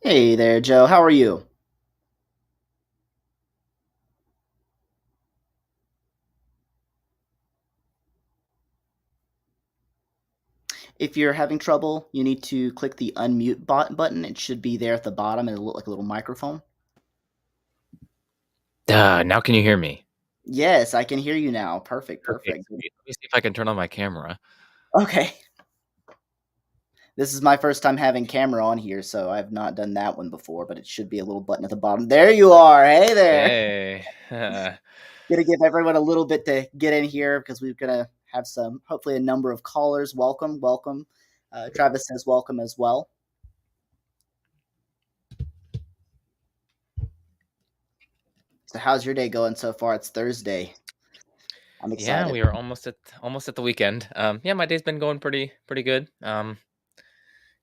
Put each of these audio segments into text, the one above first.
Hey there, Joe. How are you? If you're having trouble, you need to click the unmute button. It should be there at the bottom. It'll look like a little microphone. Now can you hear me? Yes, I can hear you now. Perfect, Okay, perfect. sweet. Let me see if I can turn on my camera. Okay. This is my first time having camera on here, so I've not done that one before, but it should be a little button at the bottom. There you are. Hey there. Yay. Gonna give everyone a little bit to get in here because we're gonna have some, hopefully, a number of callers. Welcome, welcome. Travis says welcome as well. So, how's your day going so far? It's Thursday. I'm Yeah, excited. we are almost at the weekend. Yeah, my day's been going pretty good.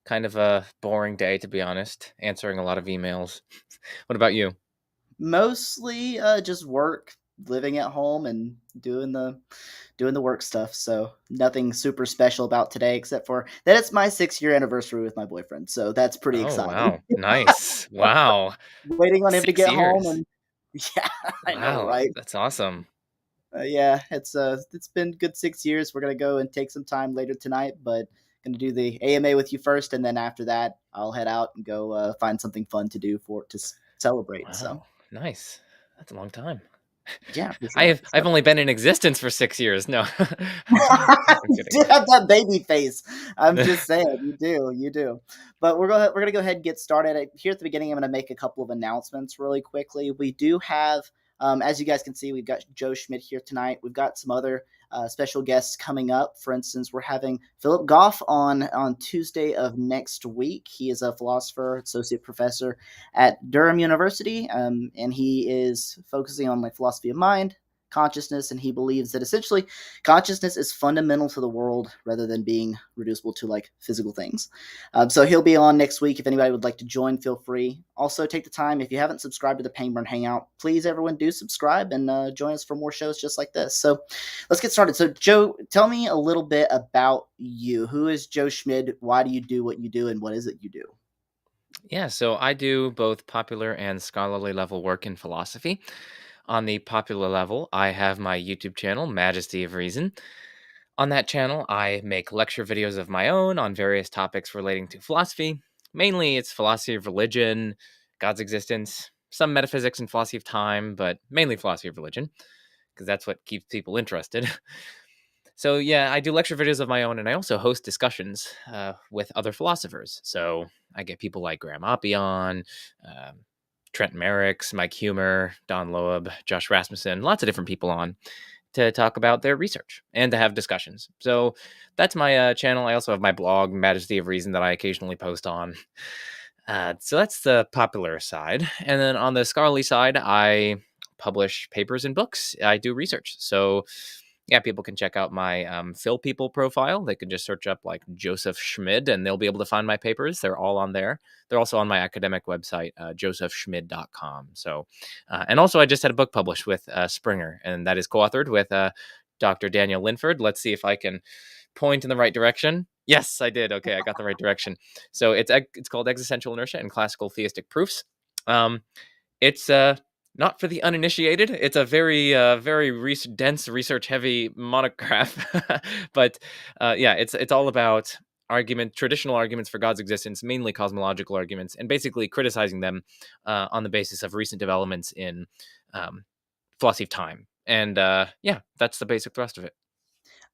Kind of a boring day to be honest, answering a lot of emails. What about you? Mostly just work, living at home, and doing the work stuff. So nothing super special about today, except for that it's my 6 year anniversary with my boyfriend. So that's pretty Oh, exciting. wow. Nice. Wow. Waiting on him to 6 get home, years. and yeah, I know, Wow, right? that's awesome. Yeah, it's been good 6 years. We're gonna go and take some time later tonight, but gonna do the AMA with you first, and then after that, I'll head out and go find something fun to do for to celebrate. So Wow. Nice. That's a long time. yeah, for I sure. have I've only been in existence for 6 years. No. I'm You kidding. do have that baby face. I'm just saying, you do. But we're gonna go ahead and get started. Here at the beginning, I'm gonna make a couple of announcements really quickly. We do have, as you guys can see, we've got Joe Schmid here tonight. We've got some other special guests coming up. For instance, we're having Philip Goff on Tuesday of next week. He is a philosopher, associate professor at Durham University, and he is focusing on like philosophy of mind, consciousness, and he believes that essentially consciousness is fundamental to the world rather than being reducible to like physical things. So he'll be on next week. If anybody would like to join, feel free. Also, take the time, if you haven't subscribed to the Pangburn Hangout, please everyone do subscribe and join us for more shows just like this. So let's get started. So Joe, tell me a little bit about you. Who is Joe Schmid? Why do you do what you do, and what is it you do? Yeah, so I do both popular and scholarly level work in philosophy. On the popular level, I have my YouTube channel, Majesty of Reason. On that channel, I make lecture videos of my own on various topics relating to philosophy. Mainly, it's philosophy of religion, God's existence, some metaphysics and philosophy of time, but mainly philosophy of religion, because that's what keeps people interested. So, yeah, I do lecture videos of my own, and I also host discussions with other philosophers. So, I get people like Graham Oppion, um, Trent Merricks, Mike Humer, Don Loeb, Josh Rasmussen, lots of different people on to talk about their research and to have discussions. So that's my channel. I also have my blog, Majesty of Reason, that I occasionally post on. So that's the popular side. And then on the scholarly side, I publish papers and books. I do research. So yeah, people can check out my Phil People profile. They can just search up like Joseph Schmid and they'll be able to find my papers. They're all on there. They're also on my academic website, josephschmid.com. So, and also I just had a book published with Springer, and that is co authored with Dr. Daniel Linford. Let's see if I can point in the right direction. Yes, I did. Okay, I got the right direction. So it's called Existential Inertia and Classical Theistic Proofs. Um, it's not for the uninitiated. It's a very dense, research heavy monograph, but yeah, it's all about traditional arguments for God's existence, mainly cosmological arguments, and basically criticizing them on the basis of recent developments in um, philosophy of time. And yeah, that's the basic thrust of it.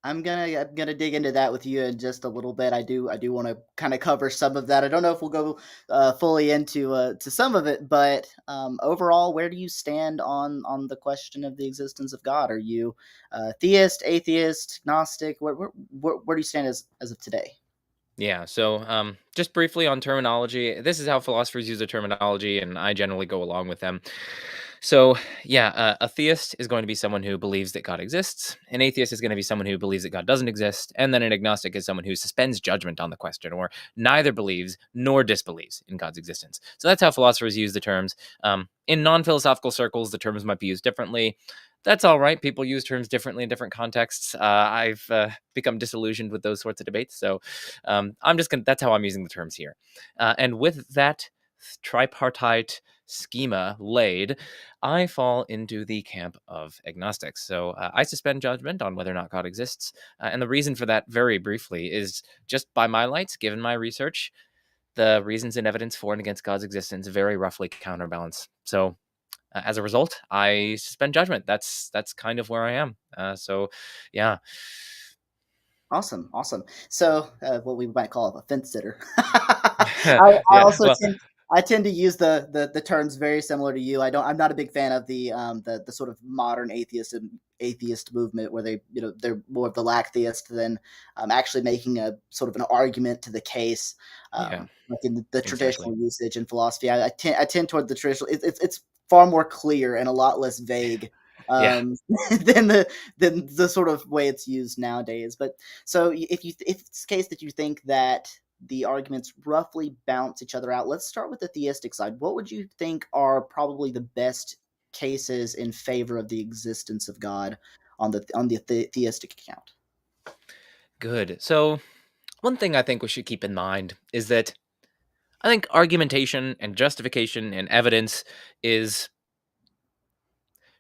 I'm gonna dig into that with you in just a little bit. I do want to kind of cover some of that. I don't know if we'll go fully into to some of it, but overall, where do you stand on the question of the existence of God? Are you theist, atheist, gnostic? Where do you stand as of today? Yeah. So, just briefly on terminology, this is how philosophers use the terminology, and I generally go along with them. So, yeah, a theist is going to be someone who believes that God exists. An atheist is going to be someone who believes that God doesn't exist. And then an agnostic is someone who suspends judgment on the question or neither believes nor disbelieves in God's existence. So, that's how philosophers use the terms. In non philosophical circles, the terms might be used differently. That's all right. People use terms differently in different contexts. I've become disillusioned with those sorts of debates. So, I'm just going to, that's how I'm using the terms here. And with that, tripartite schema laid, I fall into the camp of agnostics. So I suspend judgment on whether or not God exists. And the reason for that, very briefly, is just by my lights, given my research, the reasons and evidence for and against God's existence very roughly counterbalance. So as a result, I suspend judgment. That's kind of where I am. So yeah. Awesome, awesome. So, what we might call a fence sitter. I Yeah. also Well, I tend to use the terms very similar to you. I'm not a big fan of the sort of modern atheist movement where they're more of the lack theist than actually making a sort of an argument to the case. yeah, Like in the exactly. traditional usage in philosophy, I tend toward the traditional. It's far more clear and a lot less vague Yeah. um, than the sort of way it's used nowadays. But so if it's the case that you think that the arguments roughly balance each other out, let's start with the theistic side. What would you think are probably the best cases in favor of the existence of God on the theistic account? Good. So one thing I think we should keep in mind is that I think argumentation and justification and evidence is,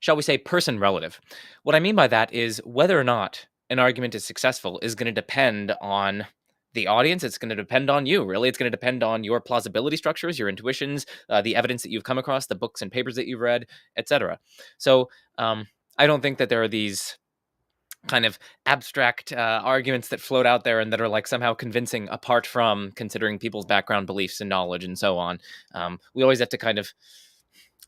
shall we say, person relative. What I mean by that is whether or not an argument is successful is going to depend on the audience. It's going to depend on you, really. It's going to depend on your plausibility structures, your intuitions, the evidence that you've come across, the books and papers that you've read, etc. So I don't think that there are these kind of abstract arguments that float out there and that are like somehow convincing apart from considering people's background beliefs and knowledge and so on. We always have to kind of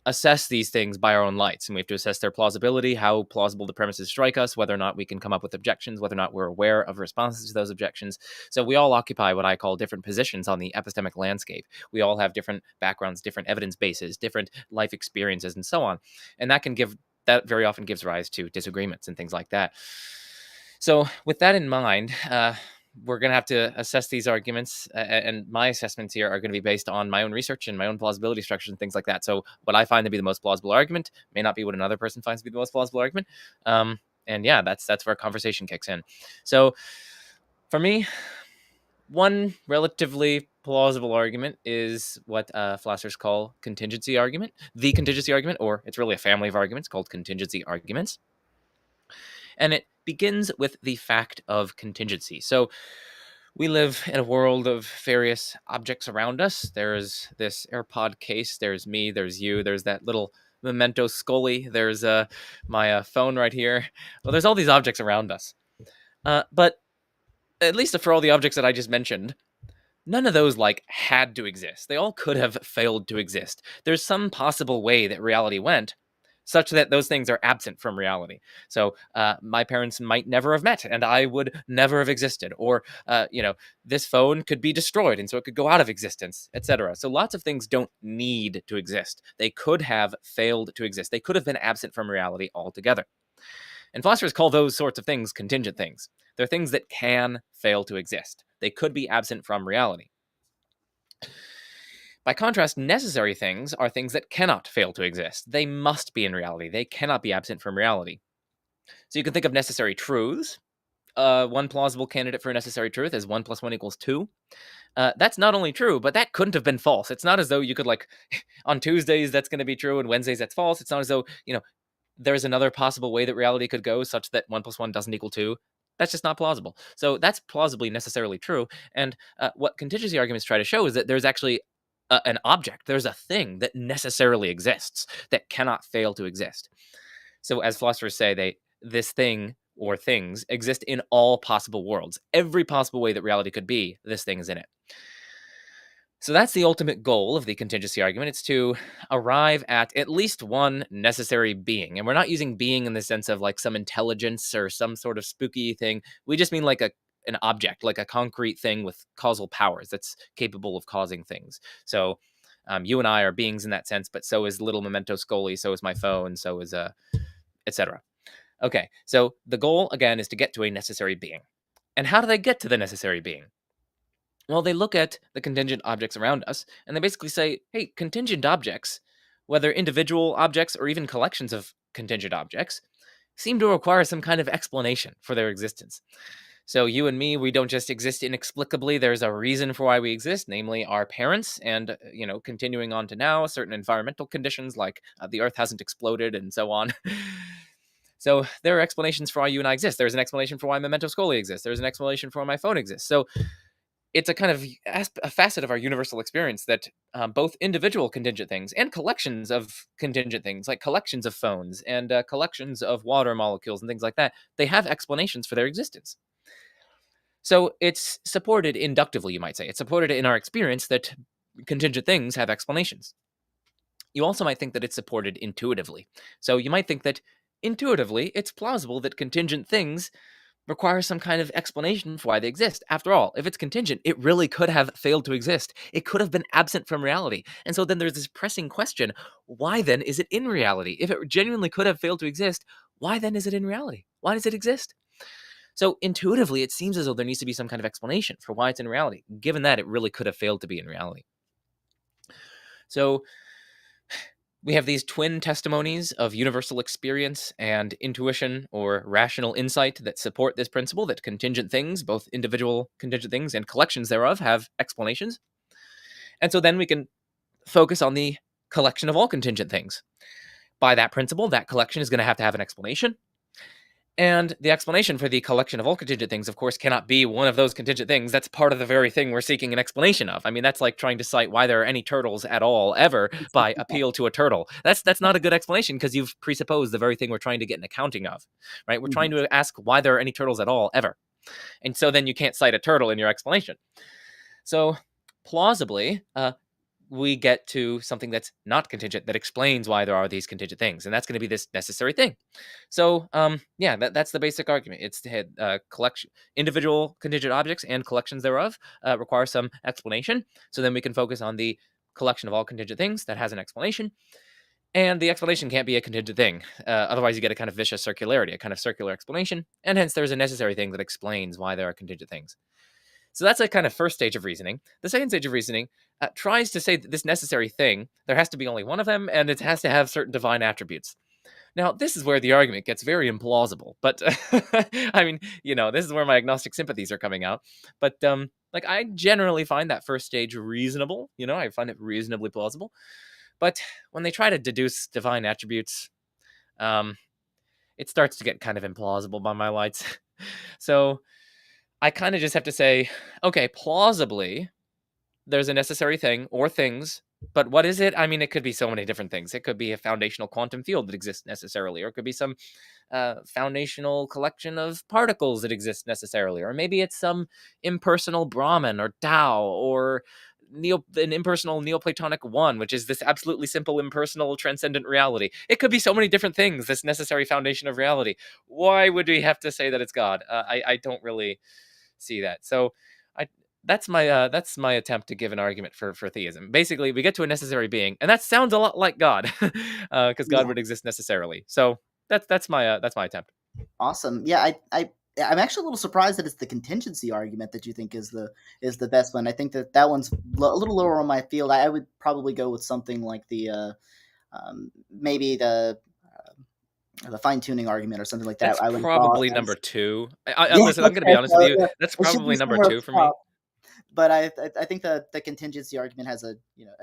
assess these things by our own lights, and we have to assess their plausibility, how plausible the premises strike us, whether or not we can come up with objections, whether or not we're aware of responses to those objections. So we all occupy what I call different positions on the epistemic landscape. We all have different backgrounds, different evidence bases, different life experiences, and so on. And that very often gives rise to disagreements and things like that. So with that in mind, we're going to have to assess these arguments, and my assessments here are going to be based on my own research and my own plausibility structures and things like that. So what I find to be the most plausible argument may not be what another person finds to be the most plausible argument. And yeah, that's where conversation kicks in. So for me, one relatively plausible argument is what philosophers call contingency argument, the contingency argument, or it's really a family of arguments called contingency arguments. And it begins with the fact of contingency. So we live in a world of various objects around us. There's this AirPod case, there's me, there's you, there's that little memento Scully, there's my phone right here. Well, there's all these objects around us. But at least for all the objects that I just mentioned, none of those like had to exist. They all could have failed to exist. There's some possible way that reality went such that those things are absent from reality. So my parents might never have met and I would never have existed. Or, this phone could be destroyed and so it could go out of existence, etc. So lots of things don't need to exist. They could have failed to exist. They could have been absent from reality altogether. And philosophers call those sorts of things contingent things. They're things that can fail to exist. They could be absent from reality. By contrast, necessary things are things that cannot fail to exist. They must be in reality. They cannot be absent from reality. So you can think of necessary truths. One plausible candidate for a necessary truth is 1 plus 1 equals 2. That's not only true, but that couldn't have been false. It's not as though you could, like, on Tuesdays that's going to be true and Wednesdays that's false. It's not as though, there's another possible way that reality could go such that 1 plus 1 doesn't equal 2. That's just not plausible. So that's plausibly necessarily true. And what contingency arguments try to show is that there's actually an object, there's a thing that necessarily exists that cannot fail to exist. So as philosophers say, this thing or things exist in all possible worlds. Every possible way that reality could be, this thing is in it. So that's the ultimate goal of the contingency argument. It's to arrive at least one necessary being. And we're not using being in the sense of like some intelligence or some sort of spooky thing. We just mean like an object, like a concrete thing with causal powers that's capable of causing things. So you and I are beings in that sense, but so is little memento Scully, so is my phone, so is etc. Okay, so the goal again is to get to a necessary being. And how do they get to the necessary being? Well, they look at the contingent objects around us and they basically say, hey, contingent objects, whether individual objects or even collections of contingent objects, seem to require some kind of explanation for their existence. So you and me, we don't just exist inexplicably. There's a reason for why we exist, namely our parents, and continuing on to now, certain environmental conditions like the Earth hasn't exploded and so on. So there are explanations for why you and I exist. There's an explanation for why Memento Scoli exists. There's an explanation for why my phone exists. So it's a kind of a facet of our universal experience that both individual contingent things and collections of contingent things, like collections of phones and collections of water molecules and things like that, they have explanations for their existence. So it's supported inductively, you might say. It's supported in our experience that contingent things have explanations. You also might think that it's supported intuitively. So you might think that intuitively, it's plausible that contingent things require some kind of explanation for why they exist. After all, if it's contingent, it really could have failed to exist. It could have been absent from reality. And so then there's this pressing question, why then is it in reality? If it genuinely could have failed to exist, why then is it in reality? Why does it exist? So intuitively, it seems as though there needs to be some kind of explanation for why it's in reality, given that it really could have failed to be in reality. So we have these twin testimonies of universal experience and intuition or rational insight that support this principle that contingent things, both individual contingent things and collections thereof, have explanations. And so then we can focus on the collection of all contingent things. By that principle, that collection is going to have an explanation. And the explanation for the collection of all contingent things, of course, cannot be one of those contingent things. That's part of the very thing we're seeking an explanation of. I mean, that's like trying to cite why there are any turtles at all ever by appeal to a turtle. That's not a good explanation because you've presupposed the very thing we're trying to get an accounting of, right? We're trying to ask why there are any turtles at all ever. And so then you can't cite a turtle in your explanation. So plausibly, we get to something that's not contingent that explains why there are these contingent things, and that's going to be this necessary thing. So that's the basic argument. It's collection, individual contingent objects and collections thereof require some explanation. So then we can focus on the collection of all contingent things that has an explanation, and the explanation can't be a contingent thing. Otherwise, you get a kind of vicious circularity, a kind of circular explanation, and hence there's a necessary thing that explains why there are contingent things. So that's a kind of first stage of reasoning. The second stage of reasoning tries to say that this necessary thing, there has to be only one of them, and it has to have certain divine attributes. Now, this is where the argument gets very implausible, but I mean, this is where my agnostic sympathies are coming out. But I generally find that first stage reasonable. I find it reasonably plausible. But when they try to deduce divine attributes, it starts to get kind of implausible by my lights. So I kind of just have to say, okay, plausibly, there's a necessary thing or things, but what is it? I mean, it could be so many different things. It could be a foundational quantum field that exists necessarily, or it could be some foundational collection of particles that exist necessarily, or maybe it's some impersonal Brahman or Tao, or an impersonal Neoplatonic one, which is this absolutely simple, impersonal, transcendent reality. It could be so many different things, this necessary foundation of reality. Why would we have to say that it's God? I don't really see that. So I that's my attempt to give an argument for theism. Basically, we get to a necessary being, and that sounds a lot like God, because God Yeah. would exist necessarily. So that's my attempt. Awesome. Yeah, I'm actually a little surprised that it's the contingency argument that you think is the best one. I think that one's a little lower on my field. I would probably go with something like maybe the fine tuning argument or something like that. That's I would have thought probably number as two. yeah. Listen, I'm going to be Okay, honest with so you. yeah, That's it should be probably number somewhere up two for me. top. But I think the contingency argument has a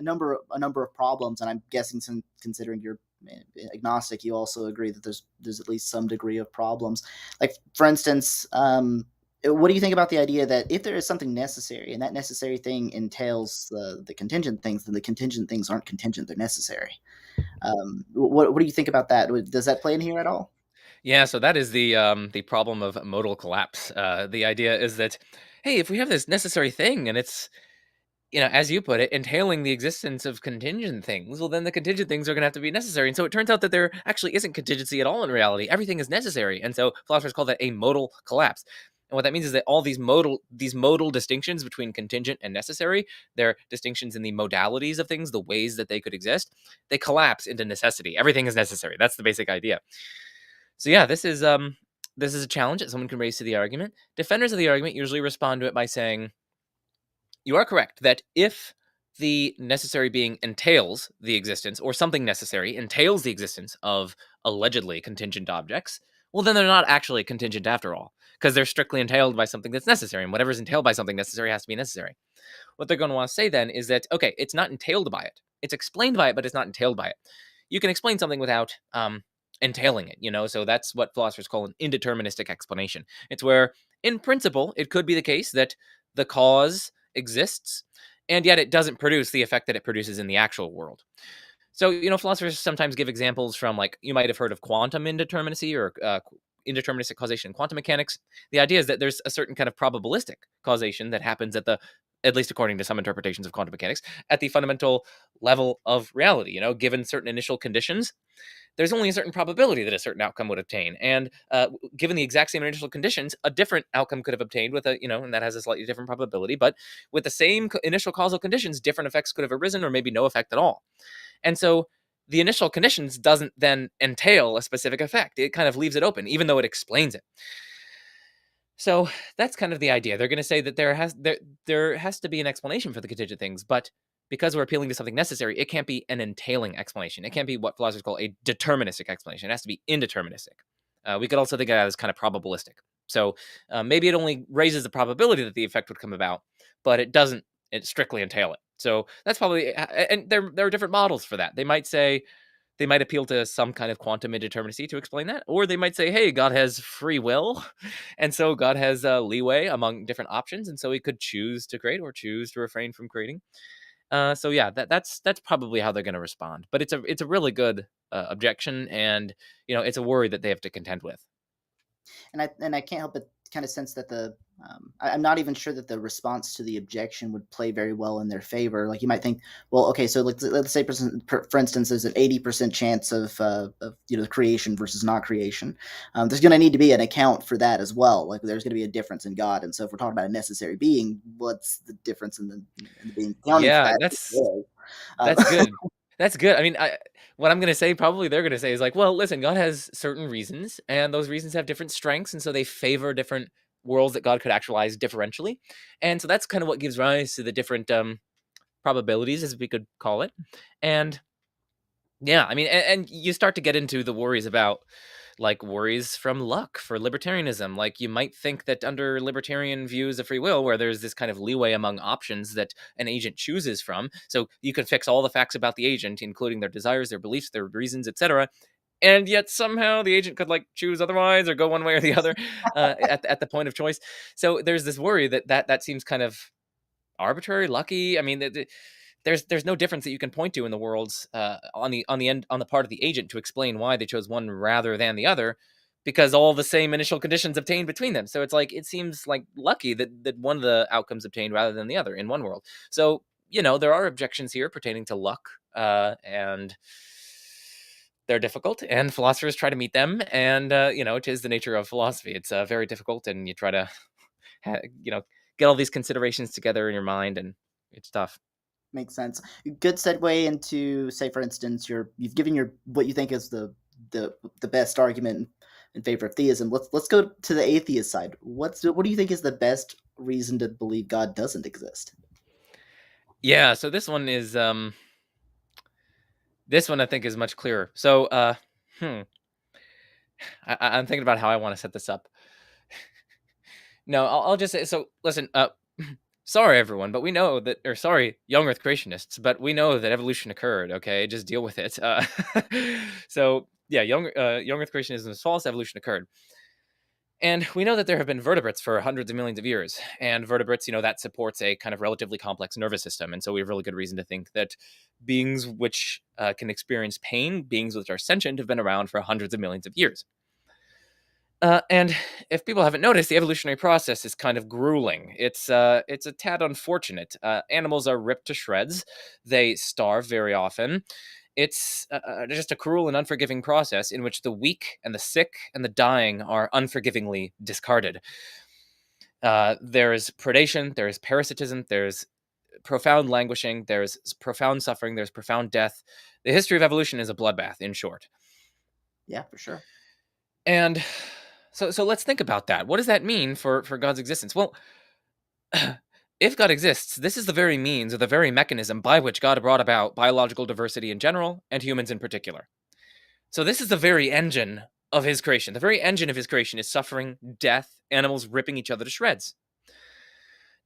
number of problems, and I'm guessing, considering you're agnostic, you also agree that there's at least some degree of problems. Like, for instance, what do you think about the idea that if there is something necessary and that necessary thing entails the contingent things, then the contingent things aren't contingent; they're necessary. What do you think about that? Does that play in here at all? Yeah, so that is the problem of modal collapse. The idea is that, hey, if we have this necessary thing and it's as you put it, entailing the existence of contingent things, well, then the contingent things are going to have to be necessary. And so it turns out that there actually isn't contingency at all in reality. Everything is necessary. And so philosophers call that a modal collapse. And what that means is that all these modal distinctions between contingent and necessary, they're distinctions in the modalities of things, the ways that they could exist, they collapse into necessity. Everything is necessary. That's the basic idea. So yeah, this is a challenge that someone can raise to the argument. Defenders of the argument usually respond to it by saying, you are correct that if the necessary being entails the existence, or something necessary entails the existence of allegedly contingent objects, well, then they're not actually contingent after all. because they're strictly entailed by something that's necessary, and whatever's entailed by something necessary has to be necessary. What they're going to want to say then is that, okay, it's not entailed by it. It's explained by it, but it's not entailed by it. You can explain something without entailing it, so that's what philosophers call an indeterministic explanation. It's where, in principle, it could be the case that the cause exists, and yet it doesn't produce the effect that it produces in the actual world. So, philosophers sometimes give examples from, like, you might have heard of quantum indeterminacy or indeterministic causation in quantum mechanics. The idea is that there's a certain kind of probabilistic causation that happens at least according to some interpretations of quantum mechanics, at the fundamental level of reality. Given certain initial conditions, there's only a certain probability that a certain outcome would obtain. And given the exact same initial conditions, a different outcome could have obtained with and that has a slightly different probability. But with the same initial causal conditions, different effects could have arisen or maybe no effect at all. And so the initial conditions doesn't then entail a specific effect. It kind of leaves it open, even though it explains it. So that's kind of the idea. They're going to say that there has to be an explanation for the contingent things, but because we're appealing to something necessary, it can't be an entailing explanation. It can't be what philosophers call a deterministic explanation. It has to be indeterministic. We could also think of that as kind of probabilistic. So maybe it only raises the probability that the effect would come about, but it doesn't strictly entail it. So that's probably, and there are different models for that. They might appeal to some kind of quantum indeterminacy to explain that, or they might say, hey, God has free will, and so God has leeway among different options, and so he could choose to create or choose to refrain from creating. So yeah, that's probably how they're going to respond. But it's a really good objection, and it's a worry that they have to contend with. And I can't help but kind of sense that I'm not even sure that the response to the objection would play very well in their favor. Like, you might think, well, okay, so let's say for instance, there's an 80% chance of creation versus not creation. There's going to need to be an account for that as well. Like, there's going to be a difference in God, and so if we're talking about a necessary being, what's the difference in the being accounting for Yeah, that? that's good. That's good. I mean, what I'm going to say, probably they're going to say, is like, well, listen, God has certain reasons, and those reasons have different strengths, and so they favor different worlds that God could actualize differentially. And so that's kind of what gives rise to the different probabilities, as we could call it. And yeah, I mean, and you start to get into the worries about, like, worries from luck for libertarianism. Like, you might think that under libertarian views of free will, where there's this kind of leeway among options that an agent chooses from, so you can fix all the facts about the agent, including their desires, their beliefs, their reasons, etc., and yet somehow the agent could, like, choose otherwise or go one way or the other at the point of choice. So there's this worry that seems kind of arbitrary, lucky. I mean, there's no difference that you can point to in the worlds on the part of the agent to explain why they chose one rather than the other, because all the same initial conditions obtained between them. So it's like, it seems like lucky that one of the outcomes obtained rather than the other in one world. So there are objections here pertaining to luck, and they're difficult, and philosophers try to meet them. And it is the nature of philosophy. It's very difficult, and you try to get all these considerations together in your mind, and it's tough. Makes sense. Good segue into, say, for instance, you've given your what you think is the best argument in favor of theism. Let's go to the atheist side. What do you think is the best reason to believe God doesn't exist? Yeah, so this one I think is much clearer. So hmm, I'm thinking about how I want to set this up. No, I'll just say, so listen, sorry everyone, but we know that, or sorry, young Earth creationists, but we know that evolution occurred. Okay, just deal with it. So yeah, young Earth creationism is false. Evolution occurred. And we know that there have been vertebrates for hundreds of millions of years. And vertebrates, that supports a kind of relatively complex nervous system. And so we have really good reason to think that beings which can experience pain, beings which are sentient, have been around for hundreds of millions of years. And if people haven't noticed, the evolutionary process is kind of grueling. It's a tad unfortunate. Animals are ripped to shreds. They starve very often. It's just a cruel and unforgiving process in which the weak and the sick and the dying are unforgivingly discarded. There is predation, there is parasitism, there's profound languishing, there's profound suffering, there's profound death. The history of evolution is a bloodbath, in short. Yeah, for sure. And so let's think about that. What does that mean for God's existence? Well, if God exists, this is the very means or the very mechanism by which God brought about biological diversity in general and humans in particular. So this is the very engine of his creation, the very engine of his creation, is suffering, death, animals ripping each other to shreds.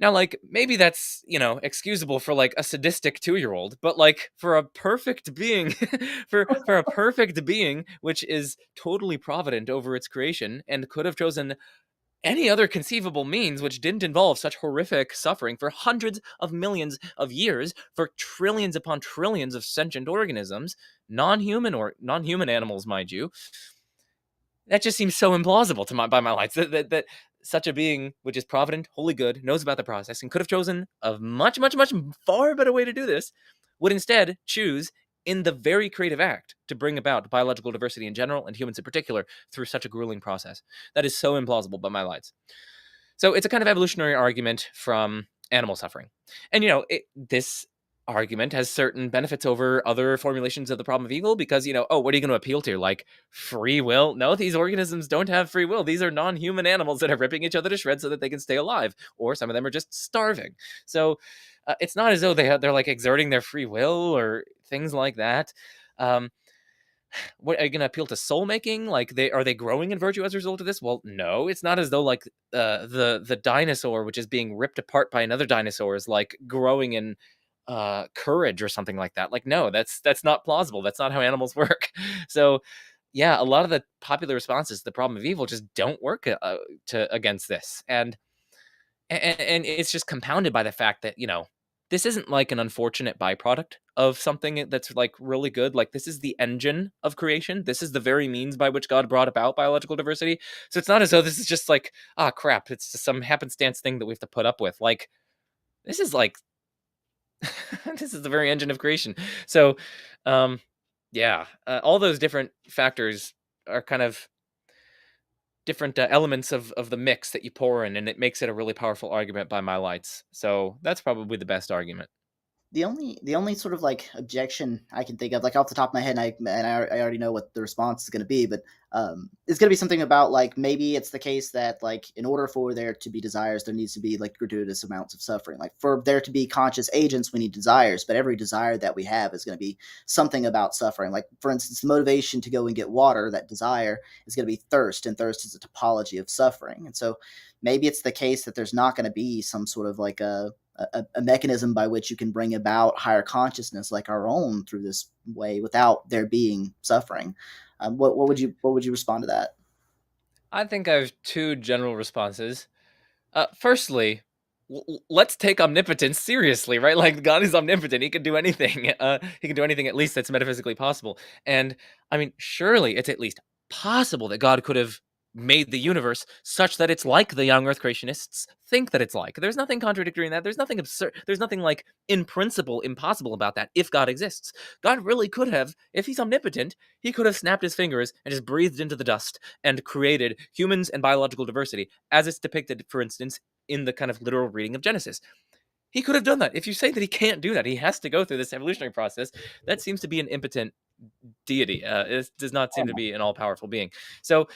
Now, like, maybe that's, excusable for like a sadistic 2-year-old, but like for a perfect being, for a perfect being which is totally provident over its creation and could have chosen any other conceivable means which didn't involve such horrific suffering for hundreds of millions of years, for trillions upon trillions of sentient organisms, non-human animals, mind you. That just seems so implausible by my lights, that such a being, which is provident, wholly good, knows about the process, and could have chosen a much, much, much far better way to do this, would instead choose, in the very creative act, to bring about biological diversity in general and humans in particular through such a grueling process. That is so implausible by my lights. So it's a kind of evolutionary argument from animal suffering. And, this argument has certain benefits over other formulations of the problem of evil because, what are you going to appeal to? Like free will? No, these organisms don't have free will. These are non-human animals that are ripping each other to shreds so that they can stay alive. Or some of them are just starving. So it's not as though they're like exerting their free will or things like that. Um, what are you going to appeal to soul making? Like are they growing in virtue as a result of this? Well, no, it's not as though like the dinosaur which is being ripped apart by another dinosaur is like growing in courage or something like that. Like, no, that's not plausible. That's not how animals work. So yeah, a lot of the popular responses to the problem of evil just don't work against this. And it's just compounded by the fact that, this isn't like an unfortunate byproduct of something that's like really good. Like, this is the engine of creation. This is the very means by which God brought about biological diversity. So it's not as though this is just like, ah, crap, it's just some happenstance thing that we have to put up with. Like, this is like, this is the very engine of creation. So, um, yeah, all those different factors are kind of different elements of the mix that you pour in, and it makes it a really powerful argument by my lights. So that's probably the best argument. The only sort of like objection I can think of, like off the top of my head, and I already know what the response is going to be, but it's going to be something about like maybe it's the case that like in order for there to be desires, there needs to be like gratuitous amounts of suffering. Like for there to be conscious agents, we need desires, but every desire that we have is going to be something about suffering. Like for instance, the motivation to go and get water, that desire is going to be thirst, and thirst is a topology of suffering, and so maybe it's the case that there's not going to be some sort of like a mechanism by which you can bring about higher consciousness like our own through this way without there being suffering. What would you respond to that? I think I have two general responses. Firstly, let's take omnipotence seriously, right? Like, God is omnipotent; he can do anything. He can do anything, at least that's metaphysically possible. And I mean, surely it's at least possible that God could have made the universe such that it's like the young Earth creationists think that it's like. There's nothing contradictory in that. There's nothing absurd. There's nothing like in principle impossible about that. If God exists, God really could have. If he's omnipotent, he could have snapped his fingers and just breathed into the dust and created humans and biological diversity, as it's depicted, for instance, in the kind of literal reading of Genesis. He could have done that. If you say that he can't do that, he has to go through this evolutionary process. That seems to be an impotent deity. It does not seem to be an all-powerful being. So,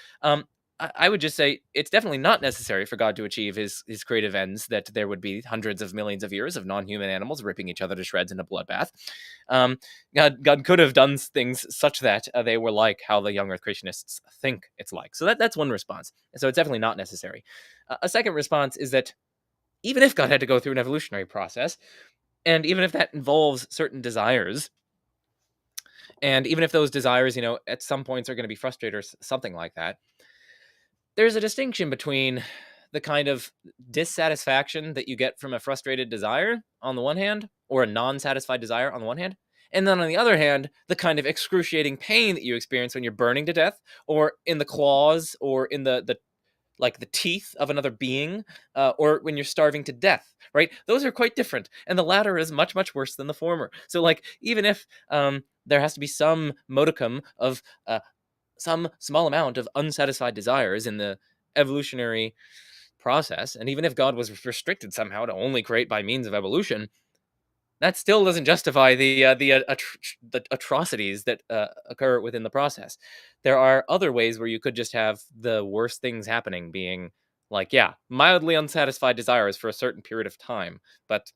I would just say it's definitely not necessary for God to achieve his creative ends that there would be hundreds of millions of years of non-human animals ripping each other to shreds in a bloodbath. God could have done things such that they were like how the young Earth creationists think it's like. So that's one response. So it's definitely not necessary. A second response is that even if God had to go through an evolutionary process, and even if that involves certain desires, and even if those desires, at some points are going to be frustrated or something like that, there's a distinction between the kind of dissatisfaction that you get from a frustrated desire on the one hand, or a non-satisfied desire on the one hand, and then on the other hand, the kind of excruciating pain that you experience when you're burning to death, or in the claws, or in the like the teeth of another being, or when you're starving to death, right? Those are quite different, and the latter is much, much worse than the former. So, like, even if there has to be some modicum of some small amount of unsatisfied desires in the evolutionary process, and even if God was restricted somehow to only create by means of evolution, that still doesn't justify the atrocities that occur within the process. There are other ways where you could just have the worst things happening, being Like, yeah, mildly unsatisfied desires for a certain period of time, but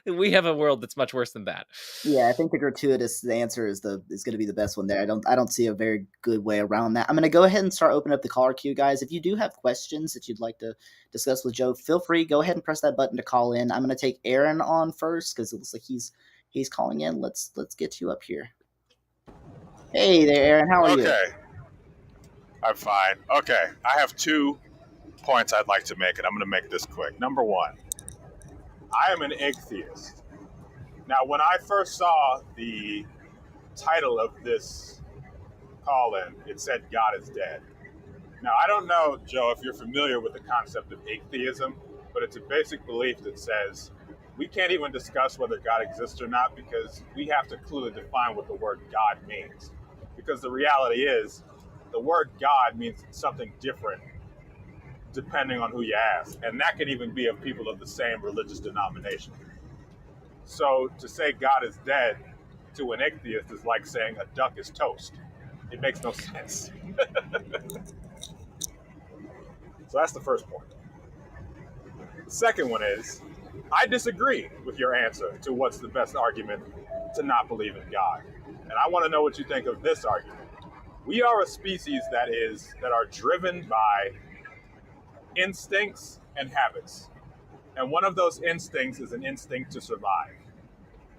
we have a world that's much worse than that. Yeah, I think the gratuitous answer is going to be the best one there. I don't see a very good way around that. I'm going to go ahead and start opening up the caller queue, guys. If you do have questions that you'd like to discuss with Joe, feel free. Go ahead and press that button to call in. I'm going to take Aaron on first because it looks like he's calling in. Let's get you up here. Hey there, Aaron. How are you? Okay, I'm fine. Okay, I have 2 points I'd like to make, and I'm going to make this quick. Number one, I am an atheist. Now, when I first saw the title of this call in, it said God is dead. Now, I don't know, Joe, if you're familiar with the concept of atheism, but it's a basic belief that says we can't even discuss whether God exists or not because we have to clearly define what the word God means. Because the reality is, the word God means something different depending on who you ask. And that could even be of people of the same religious denomination. So to say God is dead to an atheist is like saying a duck is toast. It makes no sense. So that's the first point. The second one is I disagree with your answer to what's the best argument to not believe in God. And I want to know what you think of this argument. We are a species that are driven by instincts and habits. And one of those instincts is an instinct to survive.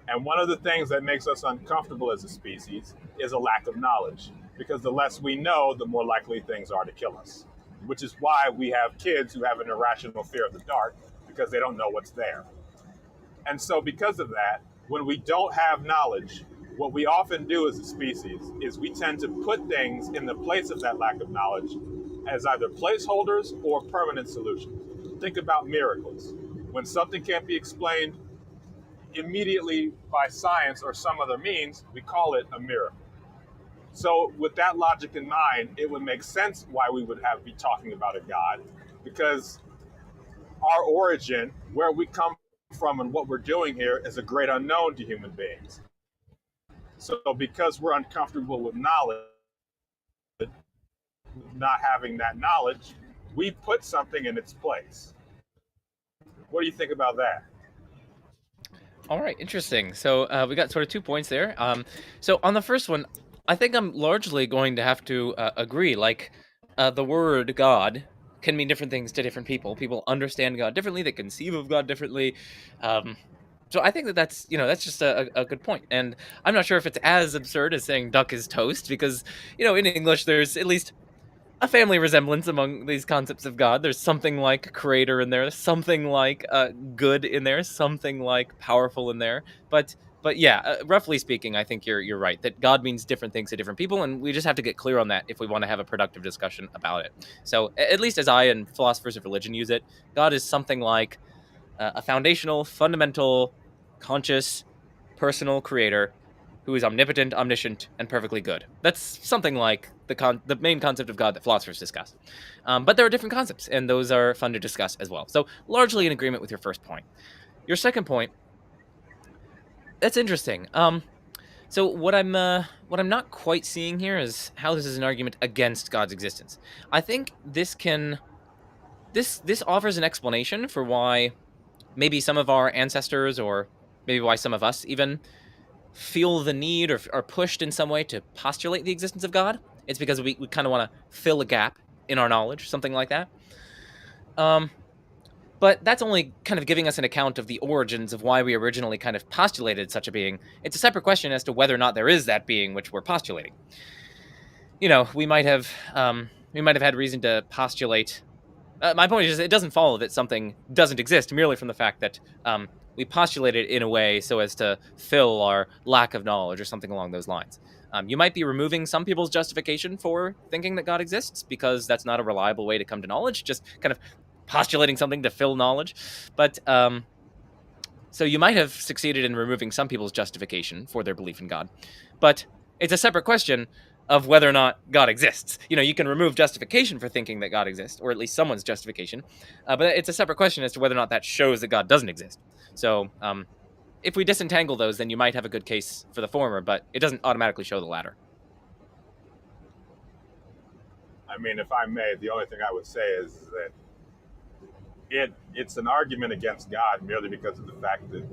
And one of the things that makes us uncomfortable as a species is a lack of knowledge. Because the less we know, the more likely things are to kill us. Which is why we have kids who have an irrational fear of the dark, because they don't know what's there. And so, because of that, when we don't have knowledge, what we often do as a species is we tend to put things in the place of that lack of knowledge as either placeholders or permanent solutions. Think about miracles. When something can't be explained immediately by science or some other means, we call it a miracle. So, with that logic in mind, it would make sense why we would be talking about a God, because our origin, where we come from, and what we're doing here is a great unknown to human beings. So, because we're uncomfortable with knowledge, not having that knowledge, we put something in its place. What do you think about that? All right, interesting. So we got sort of 2 points there. So on the first one, I think I'm largely going to have to agree. Like, the word God can mean different things to different people. People understand God differently. They conceive of God differently. Um, so I think that that's just a good point. And I'm not sure if it's as absurd as saying duck is toast because in English there's at least a family resemblance among these concepts of God. There's something like creator in there, something like good in there, something like powerful in there. But yeah, roughly speaking, I think you're right that God means different things to different people, and we just have to get clear on that if we want to have a productive discussion about it. So at least as I and philosophers of religion use it, God is something like a foundational, fundamental, conscious, personal creator who is omnipotent, omniscient, and perfectly good. That's something like the main concept of God that philosophers discuss. But there are different concepts, and those are fun to discuss as well. So largely in agreement with your first point. Your second point, that's interesting. So what I'm not quite seeing here is how this is an argument against God's existence. I think this offers an explanation for why maybe some of our ancestors, or maybe why some of us even, feel the need or are pushed in some way to postulate the existence of God. It's because we kind of want to fill a gap in our knowledge, something like that. Um, but that's only kind of giving us an account of the origins of why we originally kind of postulated such a being. It's a separate question as to whether or not there is that being which we're postulating. We might have had reason to postulate. My point is, it doesn't follow that something doesn't exist merely from the fact that we postulate it in a way so as to fill our lack of knowledge or something along those lines. You might be removing some people's justification for thinking that God exists because that's not a reliable way to come to knowledge, just kind of postulating something to fill knowledge. But so you might have succeeded in removing some people's justification for their belief in God. But it's a separate question of whether or not God exists. You can remove justification for thinking that God exists, or at least someone's justification. But it's a separate question as to whether or not that shows that God doesn't exist. So if we disentangle those, then you might have a good case for the former, but it doesn't automatically show the latter. I mean, if I may, the only thing I would say is that it's an argument against God merely because of the fact that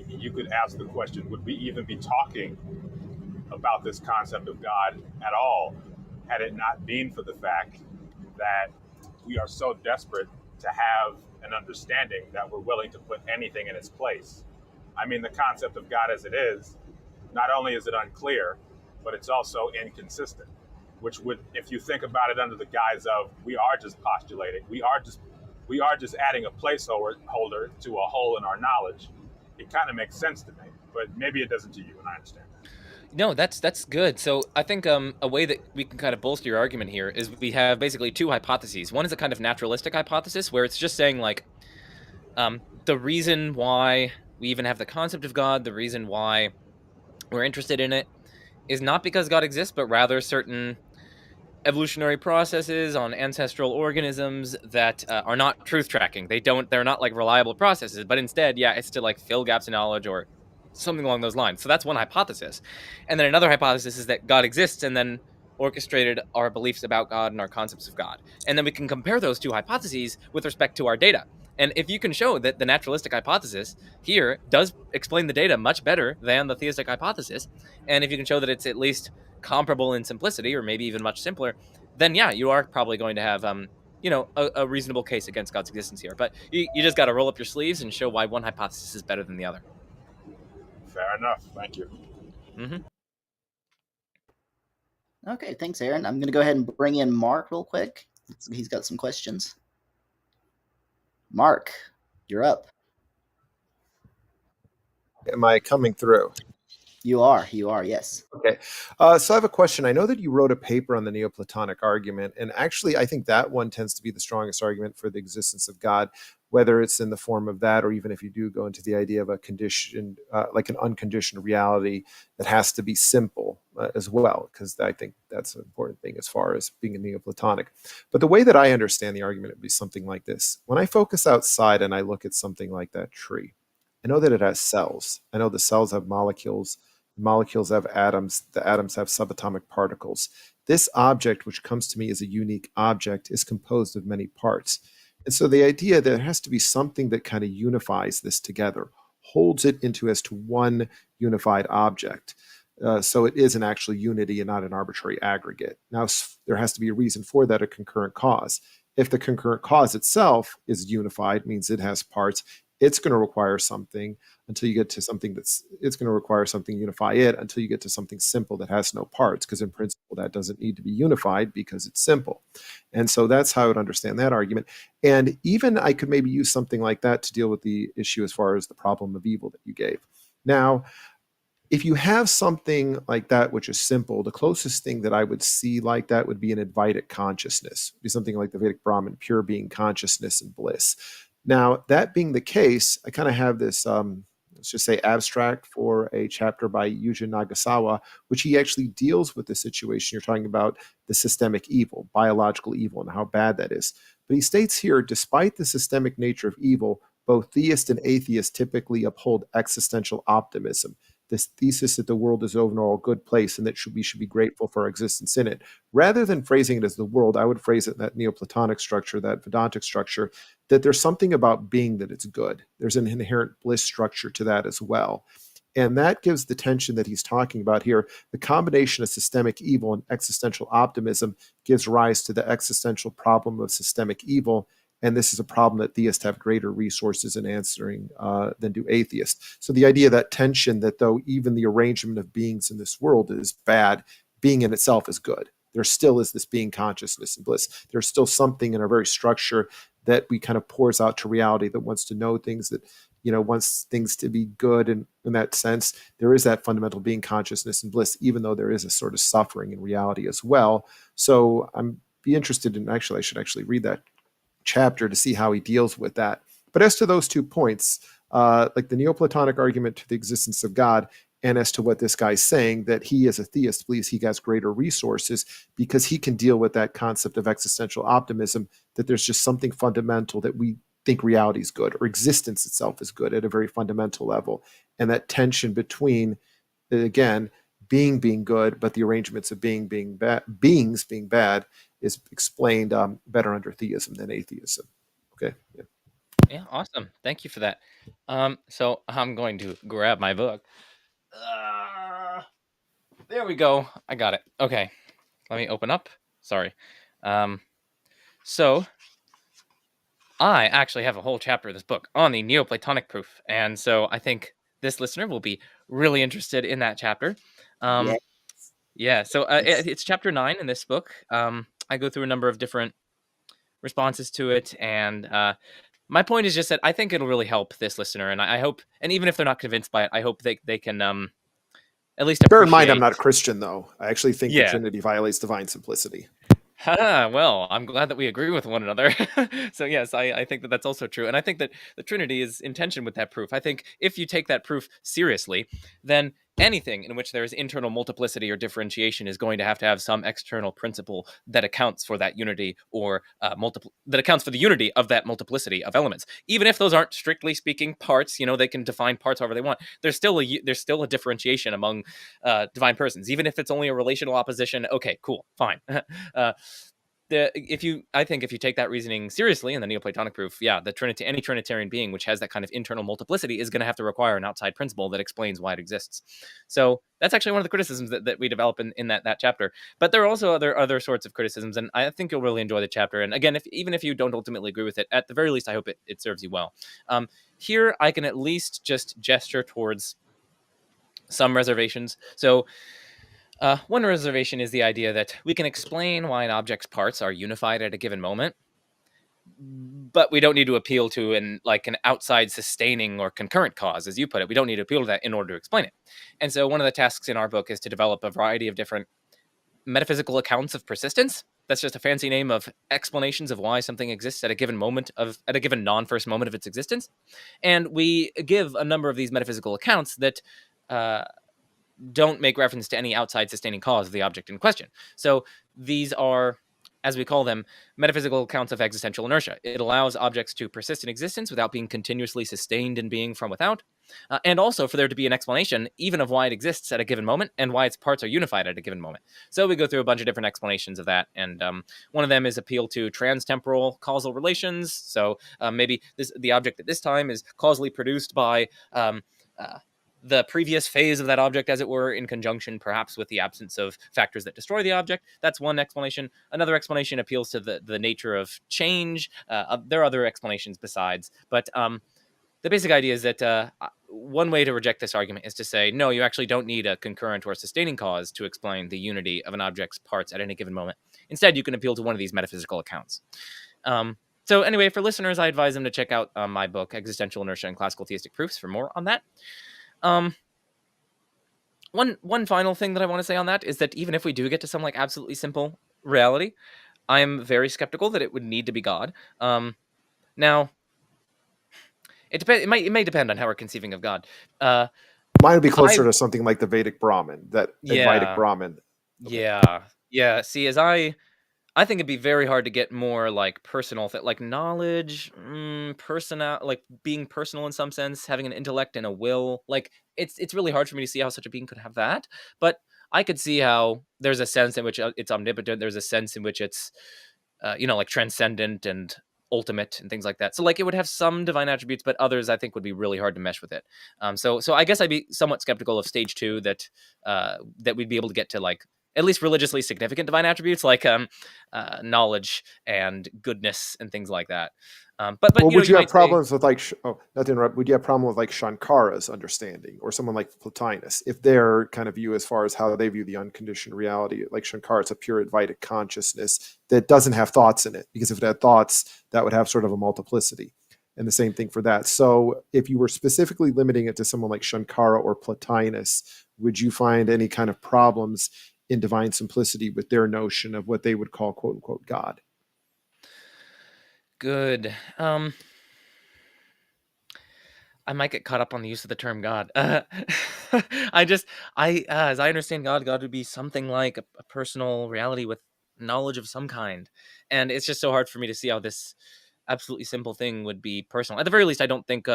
you could ask the question, would we even be talking about this concept of God at all had it not been for the fact that we are so desperate to have an understanding that we're willing to put anything in its place. I mean, the concept of God as it is, not only is it unclear, but it's also inconsistent, which would, if you think about it under the guise of we are just postulating, we are just adding a placeholder to a hole in our knowledge, it kind of makes sense to me, but maybe it doesn't to you, and I understand that. No, that's good. So I think a way that we can kind of bolster your argument here is we have basically two hypotheses. One is a kind of naturalistic hypothesis where it's just saying like the reason why we even have the concept of God, the reason why we're interested in it, is not because God exists, but rather certain evolutionary processes on ancestral organisms that are not truth tracking. They're not like reliable processes, but instead, yeah, it's to like fill gaps in knowledge or something along those lines. So that's one hypothesis. And then another hypothesis is that God exists and then orchestrated our beliefs about God and our concepts of God. And then we can compare those two hypotheses with respect to our data. And if you can show that the naturalistic hypothesis here does explain the data much better than the theistic hypothesis, and if you can show that it's at least comparable in simplicity or maybe even much simpler, then yeah, you are probably going to have a reasonable case against God's existence here. But you just got to roll up your sleeves and show why one hypothesis is better than the other. Fair enough. Thank you. Mm-hmm. Okay, thanks, Aaron. I'm going to go ahead and bring in Mark real quick. He's got some questions. Mark, you're up. Am I coming through? You are, yes. Okay. So I have a question. I know that you wrote a paper on the Neoplatonic argument, and actually I think that one tends to be the strongest argument for the existence of God, whether it's in the form of that or even if you do go into the idea of a conditioned, like an unconditioned reality that has to be simple as well, because I think that's an important thing as far as being a Neoplatonic. But the way that I understand the argument would be something like this. When I focus outside and I look at something like that tree, I know that it has cells. I know the cells have molecules. Molecules have atoms, the atoms have subatomic particles. This object, which comes to me as a unique object, is composed of many parts. And so the idea that there has to be something that kind of unifies this together, holds it into as to one unified object. So it is an actual unity and not an arbitrary aggregate. Now, there has to be a reason for that, a concurrent cause. If the concurrent cause itself is unified, means it has parts, it's going to require something until you get to something it's going to require something unify it until you get to something simple that has no parts, because in principle that doesn't need to be unified because it's simple. And so that's how I would understand that argument. And even I could maybe use something like that to deal with the issue as far as the problem of evil that you gave. Now, if you have something like that which is simple, the closest thing that I would see like that would be an Advaitic consciousness. It'd be something like the Vedic Brahman, pure being, consciousness, and bliss. Now, that being the case, I kind of have this, let's just say, abstract for a chapter by Yuji Nagasawa, which he actually deals with the situation. You're talking about the systemic evil, biological evil, and how bad that is. But he states here, despite the systemic nature of evil, both theists and atheists typically uphold existential optimism. This thesis that the world is overall a good place and that we should be grateful for our existence in it. Rather than phrasing it as the world, I would phrase it in that Neoplatonic structure, that Vedantic structure, that there's something about being that it's good. There's an inherent bliss structure to that as well. And that gives the tension that he's talking about here. The combination of systemic evil and existential optimism gives rise to the existential problem of systemic evil. And this is a problem that theists have greater resources in answering than do atheists. So the idea that tension, that though even the arrangement of beings in this world is bad, being in itself is good. There still is this being, consciousness, and bliss. There's still something in our very structure that we kind of pours out to reality, that wants to know things, that wants things to be good. And in that sense, there is that fundamental being, consciousness, and bliss, even though there is a sort of suffering in reality as well. So I'm be interested in, actually, I should actually read that chapter to see how he deals with that. But as to those 2 points, like the Neoplatonic argument to the existence of God, and as to what this guy's saying, that he as a theist believes he has greater resources because he can deal with that concept of existential optimism, that there's just something fundamental, that we think reality is good or existence itself is good at a very fundamental level. And that tension between, again, being good, but the arrangements of beings being bad is explained better under theism than atheism. Okay. Yeah. Yeah, awesome. Thank you for that. So I'm going to grab my book. There we go. I got it. Okay, let me open up. Sorry. So I actually have a whole chapter of this book on the Neoplatonic proof, and so I think this listener will be really interested in that chapter. Yeah. Yeah. So it's chapter 9 in this book. I go through a number of different responses to it, and my point is just that I think it'll really help this listener, and I hope, and even if they're not convinced by it, I hope they can at least Bear in mind, I'm appreciate. not a Christian, though. I actually think the Yeah. Trinity violates divine simplicity. Well, I'm glad that we agree with one another. So yes, I think that that's also true, and I think that the Trinity is in tension with that proof. I think if you take that proof seriously, then anything in which there is internal multiplicity or differentiation is going to have some external principle that accounts for that unity, or that accounts for the unity of that multiplicity of elements. Even if those aren't strictly speaking parts, they can define parts however they want. There's still a differentiation among divine persons, even if it's only a relational opposition. Okay, cool, fine. I think if you take that reasoning seriously in the Neoplatonic proof, yeah, any Trinitarian being which has that kind of internal multiplicity is going to have to require an outside principle that explains why it exists. So that's actually one of the criticisms that we develop in that chapter. But there are also other sorts of criticisms, and I think you'll really enjoy the chapter. And again, even if you don't ultimately agree with it, at the very least, I hope it serves you well. Here, I can at least just gesture towards some reservations. So one reservation is the idea that we can explain why an object's parts are unified at a given moment, but we don't need to appeal to an outside sustaining or concurrent cause, as you put it. We don't need to appeal to that in order to explain it. And so one of the tasks in our book is to develop a variety of different metaphysical accounts of persistence. That's just a fancy name of explanations of why something exists at a given non-first moment of its existence. And we give a number of these metaphysical accounts that don't make reference to any outside sustaining cause of the object in question. So these are, as we call them, metaphysical accounts of existential inertia. It allows objects to persist in existence without being continuously sustained in being from without, and also for there to be an explanation even of why it exists at a given moment and why its parts are unified at a given moment. So we go through a bunch of different explanations of that, and one of them is appeal to transtemporal causal relations. So maybe the object at this time is causally produced by the previous phase of that object, as it were, in conjunction perhaps with the absence of factors that destroy the object. That's one explanation. Another explanation appeals to the nature of change. There are other explanations besides, but the basic idea is that one way to reject this argument is to say, no, you actually don't need a concurrent or sustaining cause to explain the unity of an object's parts at any given moment. Instead, you can appeal to one of these metaphysical accounts. So anyway, for listeners, I advise them to check out my book, Existential Inertia and Classical Theistic Proofs, for more on that. One final thing that I want to say on that is that even if we do get to some absolutely simple reality, I'm very skeptical that it would need to be God. Now, it may depend on how we're conceiving of God. Mine would be closer to something like the Vedic Brahman, Advaitic Brahman. Okay. Yeah. See, I think it'd be very hard to get more personal, knowledge, being personal in some sense, having an intellect and a will. It's really hard for me to see how such a being could have that. But I could see how there's a sense in which it's omnipotent. There's a sense in which it's, transcendent and ultimate and things like that. So it would have some divine attributes, but others I think would be really hard to mesh with it. So I guess I'd be somewhat skeptical of stage 2 that we'd be able to get to at least religiously significant divine attributes knowledge and goodness and things like that. But would you have problems with not to interrupt? Would you have problems with Shankara's understanding, or someone like Plotinus, if their kind of view as far as how they view the unconditioned reality? Like Shankara, it's a pure Advaitic consciousness that doesn't have thoughts in it, because if it had thoughts, that would have sort of a multiplicity. And the same thing for that. So if you were specifically limiting it to someone like Shankara or Plotinus, would you find any kind of problems in divine simplicity with their notion of what they would call quote unquote God? Good. I might get caught up on the use of the term God. As I understand God would be something like a personal reality with knowledge of some kind. And it's just so hard for me to see how this absolutely simple thing would be personal. At the very least, I don't think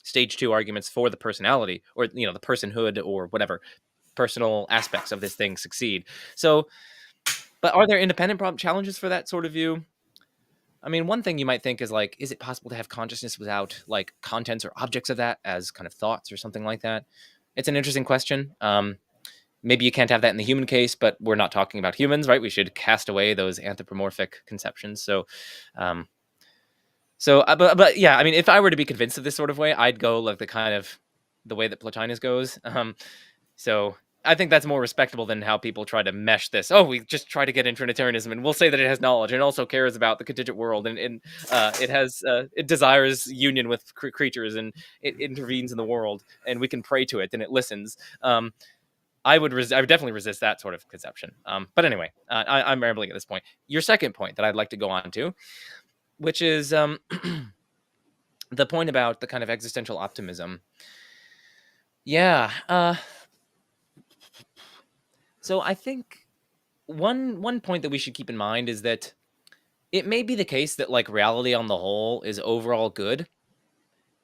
stage 2 arguments for the personality or, the personhood or whatever personal aspects of this thing succeed. So, but are there independent challenges for that sort of view? I mean, one thing you might think is like, is it possible to have consciousness without like contents or objects of that as kind of thoughts or something like that? It's an interesting question. Maybe you can't have that in the human case, but we're not talking about humans, right? We should cast away those anthropomorphic conceptions. So, but yeah, I mean, if I were to be convinced of this sort of way, I'd go like the way that Plotinus goes. So I think that's more respectable than how people try to mesh this. Oh, we just try to get in Trinitarianism, and we'll say that it has knowledge and also cares about the contingent world, and it desires union with creatures, and it intervenes in the world, and we can pray to it, and it listens. I would definitely resist that sort of conception. But anyway, I'm rambling at this point. Your second point that I'd like to go on to, which is the point about the kind of existential optimism. Yeah. So I think one point that we should keep in mind is that it may be the case that like reality on the whole is overall good,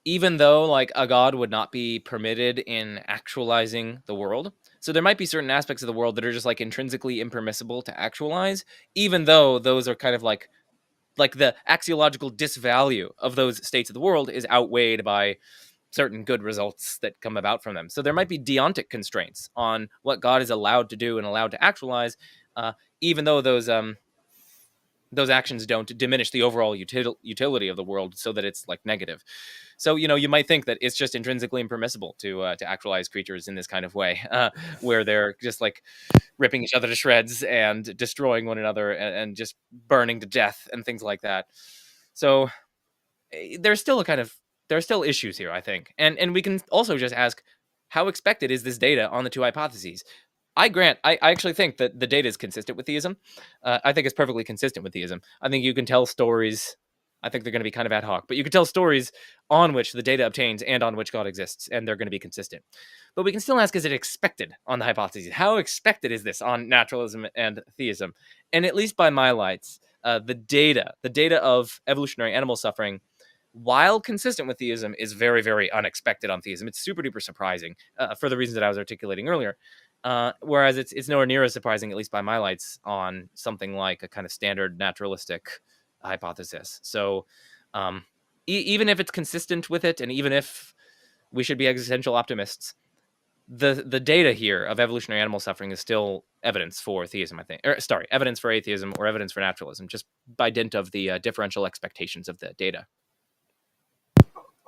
even though like a god would not be permitted in actualizing the world. So there might be certain aspects of the world that are just like intrinsically impermissible to actualize, even though those are kind of like the axiological disvalue of those states of the world is outweighed by certain good results that come about from them. So there might be deontic constraints on what God is allowed to do and allowed to actualize, even though those actions don't diminish the overall utility of the world so that it's like negative. So, you might think that it's just intrinsically impermissible to actualize creatures in this kind of way, where they're just like ripping each other to shreds and destroying one another and just burning to death and things like that. So there's still issues here, I think. And we can also just ask, how expected is this data on the two hypotheses? I actually think that the data is consistent with theism. I think it's perfectly consistent with theism. I think you can tell stories. I think they're going to be kind of ad hoc, but you can tell stories on which the data obtains and on which God exists, and they're going to be consistent. But we can still ask, is it expected on the hypotheses? How expected is this on naturalism and theism? And at least by my lights, the data of evolutionary animal suffering, while consistent with theism, is very, very unexpected on theism. It's super duper surprising for the reasons that I was articulating earlier. Whereas it's nowhere near as surprising, at least by my lights, on something like a kind of standard naturalistic hypothesis. So even if it's consistent with it, and even if we should be existential optimists, the data here of evolutionary animal suffering is still evidence for theism, I think. Evidence for atheism or evidence for naturalism, just by dint of the differential expectations of the data.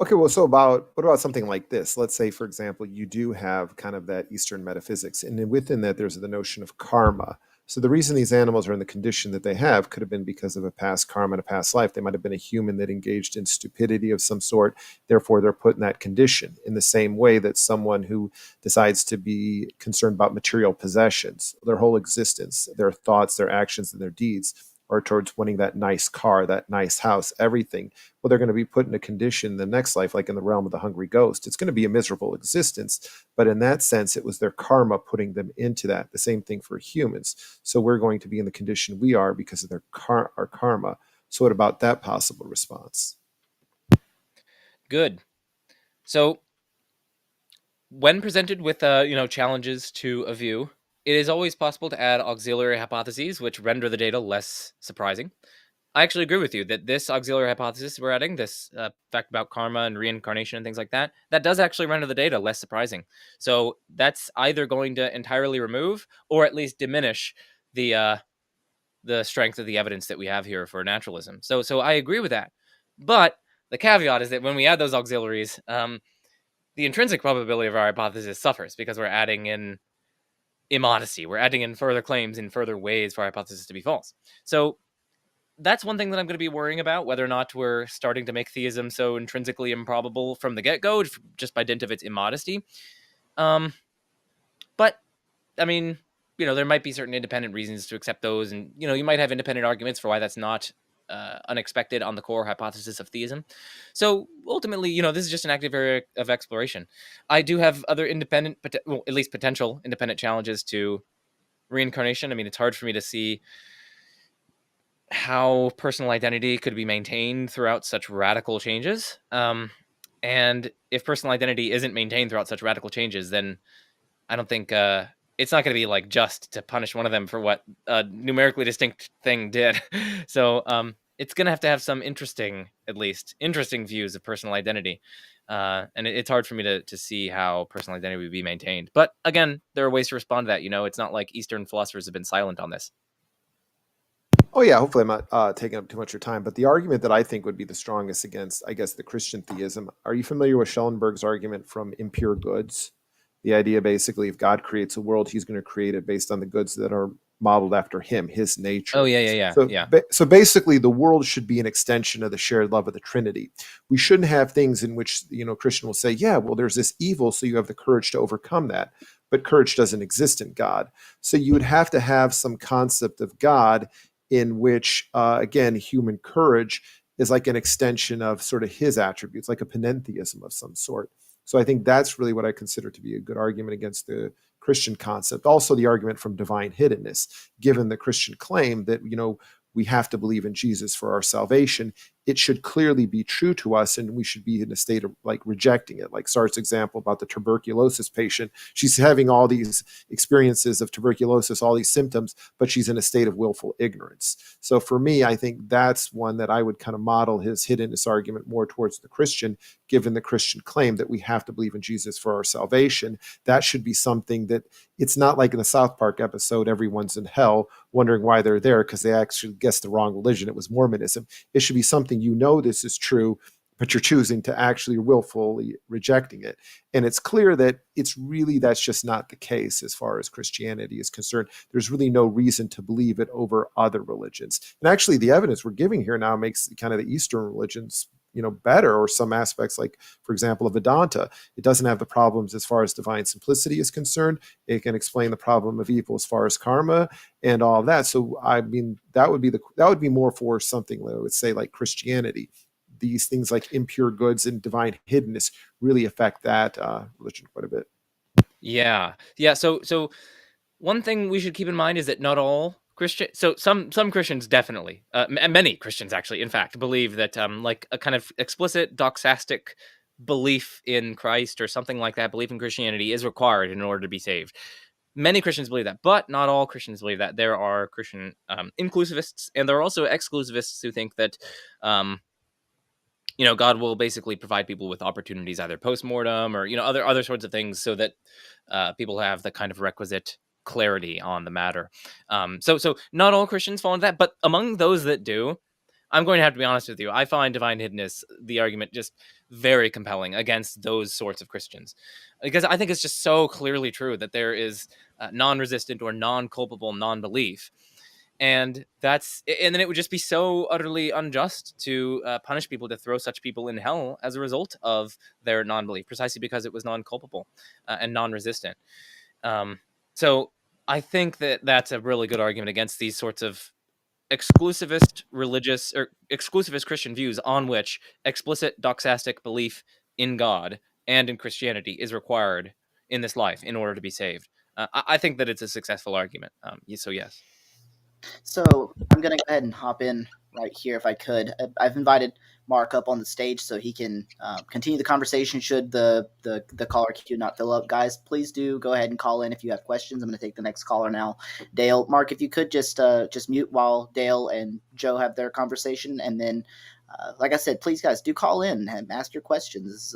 Okay, well, what about something like this? Let's say, for example, you do have kind of that Eastern metaphysics, and then within that, there's the notion of karma. So the reason these animals are in the condition that they have could have been because of a past karma and a past life. They might have been a human that engaged in stupidity of some sort. Therefore, they're put in that condition in the same way that someone who decides to be concerned about material possessions, their whole existence, their thoughts, their actions, and their deeds are towards wanting that nice car, that nice house, everything. Well, they're going to be put in a condition in the next life, like in the realm of the hungry ghost. It's going to be a miserable existence, but in that sense, it was their karma putting them into that. The same thing for humans. So we're going to be in the condition we are because of our karma. So what about that possible response? Good. So when presented with challenges to a view, it is always possible to add auxiliary hypotheses which render the data less surprising. I actually agree with you that this auxiliary hypothesis we're adding, this fact about karma and reincarnation and things like that, that does actually render the data less surprising. So that's either going to entirely remove or at least diminish the strength of the evidence that we have here for naturalism. So I agree with that. But the caveat is that when we add those auxiliaries, the intrinsic probability of our hypothesis suffers because we're adding in immodesty. We're adding in further claims in further ways for our hypothesis to be false. So that's one thing that I'm going to be worrying about, whether or not we're starting to make theism so intrinsically improbable from the get-go, just by dint of its immodesty. But, I mean, there might be certain independent reasons to accept those, and, you might have independent arguments for why that's not unexpected on the core hypothesis of theism. So, ultimately, this is just an active area of exploration. I do have other at least potential independent challenges to reincarnation. I mean, it's hard for me to see how personal identity could be maintained throughout such radical changes. And if personal identity isn't maintained throughout such radical changes, then I don't think it's not going to be like just to punish one of them for what a numerically distinct thing did. So it's going to have some interesting views of personal identity. And it's hard for me to see how personal identity would be maintained. But again, there are ways to respond to that. It's not like Eastern philosophers have been silent on this. Oh yeah, hopefully I'm not taking up too much of your time. But the argument that I think would be the strongest against, I guess, the Christian theism. Are you familiar with Schellenberg's argument from impure goods? The idea basically, if God creates a world, He's going to create it based on the goods that are modeled after Him, His nature. Oh yeah. So basically, the world should be an extension of the shared love of the Trinity. We shouldn't have things in which Christian will say, yeah, well, there's this evil, so you have the courage to overcome that. But courage doesn't exist in God. So you would have to have some concept of God in which, again, human courage is like an extension of sort of his attributes, like a panentheism of some sort. So I think that's really what I consider to be a good argument against the Christian concept. Also, the argument from divine hiddenness, given the Christian claim that, we have to believe in Jesus for our salvation, it should clearly be true to us, and we should be in a state of like rejecting it. Like Sart's example about the tuberculosis patient. She's having all these experiences of tuberculosis, all these symptoms, but she's in a state of willful ignorance. So for me, I think that's one that I would kind of model his hiddenness argument more towards the Christian, given the Christian claim that we have to believe in Jesus for our salvation. That should be something that it's not like in the South Park episode, everyone's in hell wondering why they're there because they actually guessed the wrong religion. It was Mormonism. It should be something this is true, but you're choosing to actually willfully rejecting it. And it's clear that that's just not the case as far as Christianity is concerned. There's really no reason to believe it over other religions. And actually the evidence we're giving here now makes kind of the Eastern religions better, or some aspects, like, for example, of Vedanta. It doesn't have the problems as far as divine simplicity is concerned. It can explain the problem of evil as far as karma and all of that. So, I mean, that would be more for something that I would say like Christianity. These things like impure goods and divine hiddenness really affect that religion quite a bit. Yeah. So one thing we should keep in mind is that not all some Christians definitely, many Christians actually, in fact, believe that like a kind of explicit doxastic belief in Christ or something like that, belief in Christianity is required in order to be saved. Many Christians believe that, but not all Christians believe that. There are Christian inclusivists, and there are also exclusivists who think that God will basically provide people with opportunities either post-mortem or other sorts of things, so that people have the kind of requisite clarity on the matter. So not all Christians fall into that, but among those that do, I'm going to have to be honest with you, I find divine hiddenness, the argument, just very compelling against those sorts of Christians, because I think it's just so clearly true that there is non-resistant or non-culpable non-belief. And then it would just be so utterly unjust to punish people, to throw such people in hell as a result of their non-belief, precisely because it was non-culpable and non-resistant. So I think that that's a really good argument against these sorts of exclusivist religious or exclusivist Christian views on which explicit doxastic belief in God and in Christianity is required in this life in order to be saved. I think that it's a successful argument. So yes. So I'm going to go ahead and hop in right here if I could. I've invited Mark up on the stage so he can continue the conversation should the caller queue not fill up. Guys, please do go ahead and call in if you have questions. I'm going to take the next caller now. Dale, Mark, if you could just mute while Dale and Joe have their conversation. And then, like I said, please, guys, do call in and ask your questions.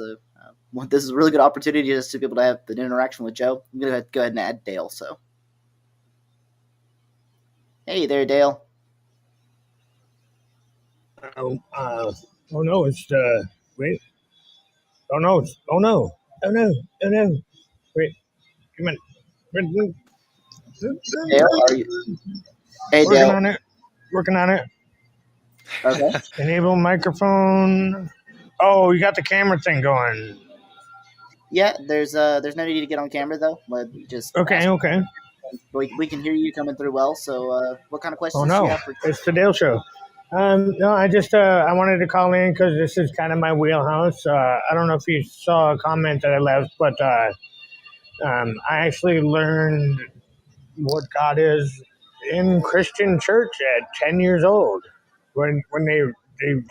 This is a really good opportunity just to be able to have an interaction with Joe. I'm going to go ahead and add Dale. So, hey there, Dale. Oh no, it's wait. Oh no, wait, come on. Dale, are you? Hey, Dale. Working on it. Okay. Enable microphone. Oh, you got the camera thing going. Yeah, there's no need to get on camera though. But just okay. We can hear you coming through well. So, what kind of questions do you have for? It's the Dale Show. No, I just I wanted to call in because this is kind of my wheelhouse. I don't know if you saw a comment that I left, but I actually learned what God is in Christian church at 10 years old. When they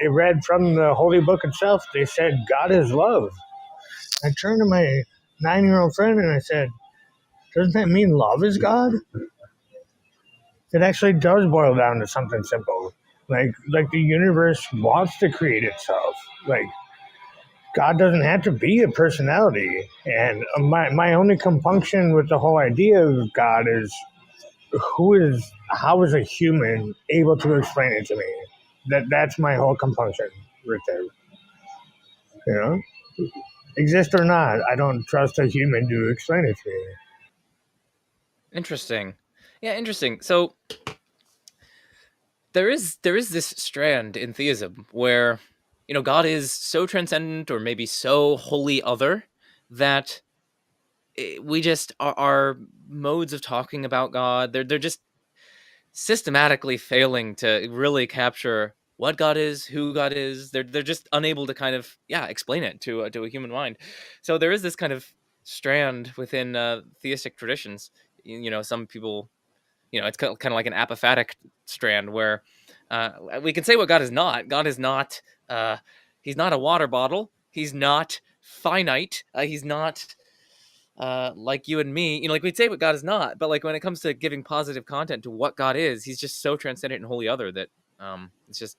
read from the Holy Book itself, they said God is love. I turned to my 9-year-old friend and I said, doesn't that mean love is God? It actually does boil down to something simple. Like the universe wants to create itself. Like God doesn't have to be a personality. And my only compunction with the whole idea of God is how is a human able to explain it to me? That's my whole compunction right there. You know, exist or not, I don't trust a human to explain it to me. Interesting. Yeah, interesting. So there is this strand in theism where God is so transcendent or maybe so wholly other that we just our modes of talking about God, they're just systematically failing to really capture what God is, who God is. They're just unable to kind of explain it to a human mind. So there is this kind of strand within theistic traditions. Some people, it's kind of like an apophatic strand where we can say what God is not. God is not. He's not a water bottle. He's not finite. He's not like you and me. Like we'd say what God is not, but like when it comes to giving positive content to what God is, He's just so transcendent and wholly other that it's just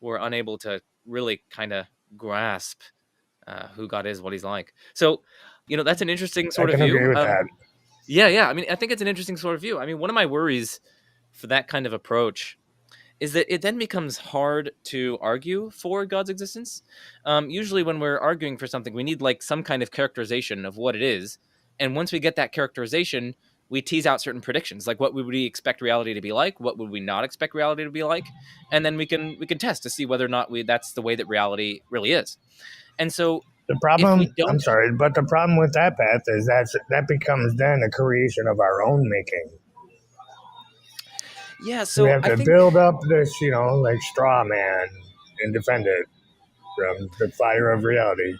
we're unable to really kind of grasp who God is, what He's like. So, that's an interesting I sort of can view. agree with that. Yeah. I mean, I think it's an interesting sort of view. I mean, one of my worries for that kind of approach is that it then becomes hard to argue for God's existence. Usually, when we're arguing for something, we need like some kind of characterization of what it is, and once we get that characterization, we tease out certain predictions, like what would we expect reality to be like, what would we not expect reality to be like, and then we can test to see whether or not that's the way that reality really is. And so, The if we problem, I'm don't, sorry, but the problem with that path is that becomes then a creation of our own making. yeah, We so have I to think build up this, like straw man and defend it from the fire of reality.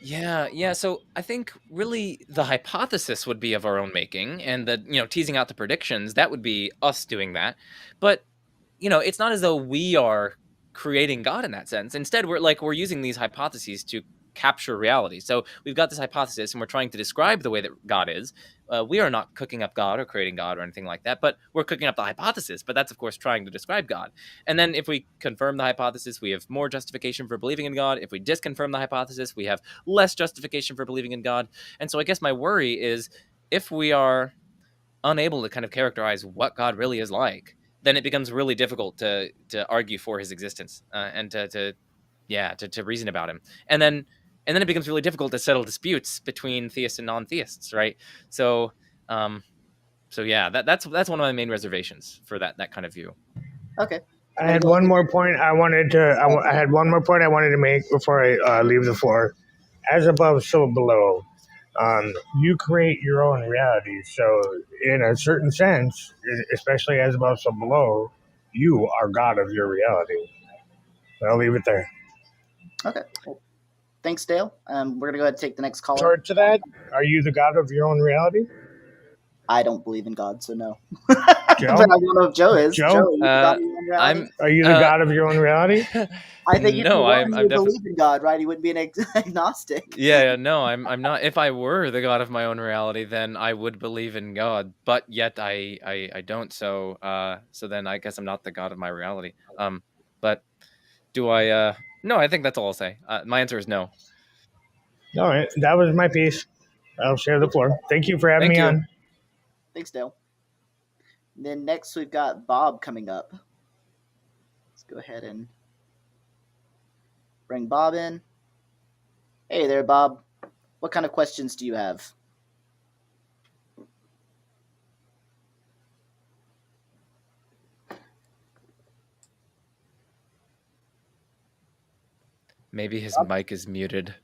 Yeah. So I think really the hypothesis would be of our own making, and the teasing out the predictions, that would be us doing that. But it's not as though we are creating God in that sense. Instead, we're using these hypotheses to capture reality. So we've got this hypothesis, and we're trying to describe the way that God is. We are not cooking up God or creating God or anything like that, but we're cooking up the hypothesis. But that's of course trying to describe God. And then if we confirm the hypothesis, we have more justification for believing in God. If we disconfirm the hypothesis, we have less justification for believing in God. And so I guess my worry is if we are unable to kind of characterize what God really is like, then it becomes really difficult to argue for His existence and to reason about Him, and then it becomes really difficult to settle disputes between theists and non-theists, right? So, um, so yeah, that's one of my main reservations for that kind of view. Okay, I I'm gonna had go one ahead. more point I wanted to. I had one more point I wanted to make before I leave the floor. As above, so below. You create your own reality. So, in a certain sense, especially as above, so below, you are God of your reality. I'll leave it there. Okay, well, thanks, Dale. We're gonna go ahead and take the next caller. Short to that, are you the God of your own reality? I don't believe in God, so no. But I Joe? don't know if Joe is. Joe, Joe? are you the God of your own reality? I'm Are you the uh, God of your own reality? I think if you no, were, I'm you I'm would definitely. believe in God, right? He wouldn't be an agnostic. Yeah, no, I'm not. If I were the god of my own reality, then I would believe in God. But yet I don't. So then I guess I'm not the god of my reality. But do I? No, I think that's all I'll say. My answer is no. All right, that was my piece. I'll share the floor. Thank you for having Thank me you. on. Thanks, Dale. And then next we've got Bob coming up. Let's go ahead and bring Bob in. Hey there, Bob. What kind of questions do you have? Maybe his Bob, mic is muted.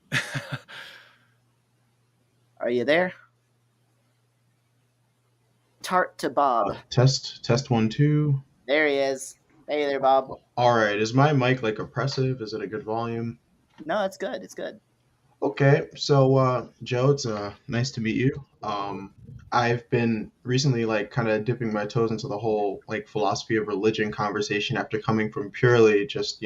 are you there? Tart to Bob. Test 1 2. There he is. Hey there, Bob. All right, is my mic like oppressive? Is it a good volume? No, it's good. It's good. Okay, so Joe, it's nice to meet you. I've been recently like kind of dipping my toes into the whole like philosophy of religion conversation after coming from purely just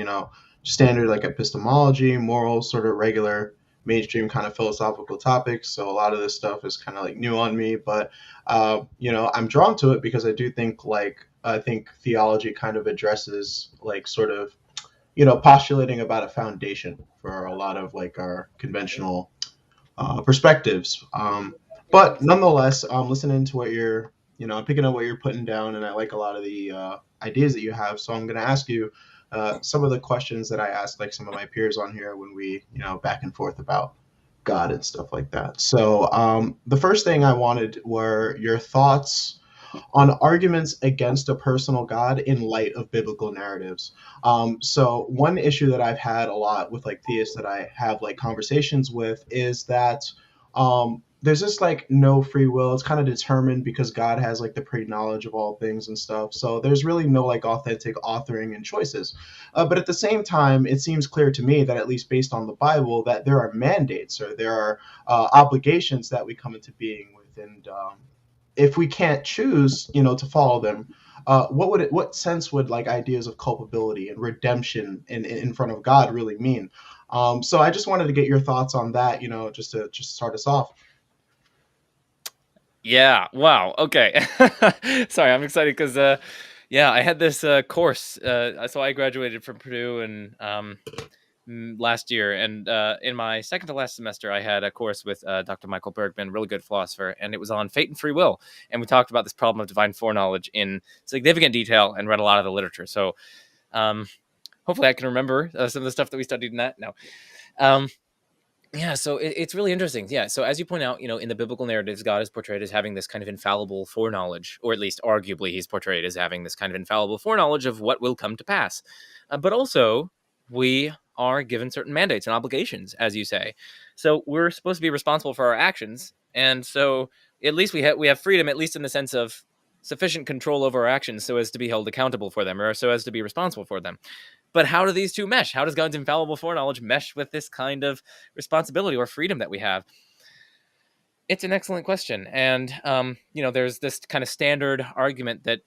standard like epistemology, moral, sort of regular mainstream kind of philosophical topics. So a lot of this stuff is kind of like new on me, but I'm drawn to it because I do think like I think theology kind of addresses like sort of, you know, postulating about a foundation for a lot of like our conventional perspectives. But nonetheless, listening to what you're, you know, picking up what you're putting down, and I like a lot of the ideas that you have. So I'm going to ask you some of the questions that I asked like some of my peers on here when we, you know, back and forth about God and stuff like that. So the first thing I wanted were your thoughts on arguments against a personal God in light of biblical narratives. So one issue that I've had a lot with like theists that I have like conversations with is that there's just like no free will. It's kind of determined because God has like the pre-knowledge of all things and stuff. So there's really no like authentic authoring and choices. But at the same time, it seems clear to me that at least based on the Bible, that there are mandates or there are obligations that we come into being with, and if we can't choose, you know, to follow them, what sense would like ideas of culpability and redemption in front of God really mean? So I just wanted to get your thoughts on that, you know, just to start us off. Yeah. Wow. Okay. Sorry, I'm excited because yeah, I had this course. So I graduated from Purdue and last year, and in my second to last semester, I had a course with Dr. Michael Bergman, really good philosopher, and it was on fate and free will, and we talked about this problem of divine foreknowledge in significant detail and read a lot of the literature. So hopefully, I can remember some of the stuff that we studied in that. No. Yeah, so it's really interesting. Yeah, so as you point out, you know, in the biblical narratives, God is portrayed as having this kind of infallible foreknowledge, or at least arguably he's portrayed as having this kind of infallible foreknowledge of what will come to pass. But also, we are given certain mandates and obligations, as you say. So we're supposed to be responsible for our actions, and so at least we have freedom, at least in the sense of sufficient control over our actions, so as to be held accountable for them, or so as to be responsible for them. But how do these two mesh? How does God's infallible foreknowledge mesh with this kind of responsibility or freedom that we have? It's an excellent question. And, you know, there's this kind of standard argument that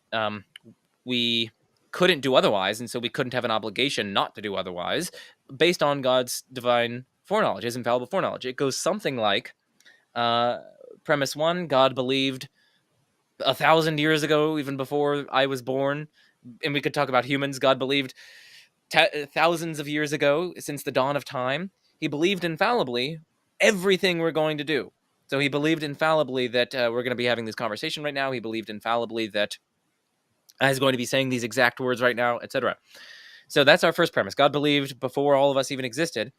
we couldn't do otherwise, and so we couldn't have an obligation not to do otherwise, based on God's divine foreknowledge, his infallible foreknowledge. It goes something like, premise one, God believed 1,000 years ago, even before I was born, and we could talk about humans, God believed thousands of years ago, since the dawn of time, he believed infallibly everything we're going to do. So he believed infallibly that we're going to be having this conversation right now. He believed infallibly that I was going to be saying these exact words right now, etc. So that's our first premise. God believed before all of us even existed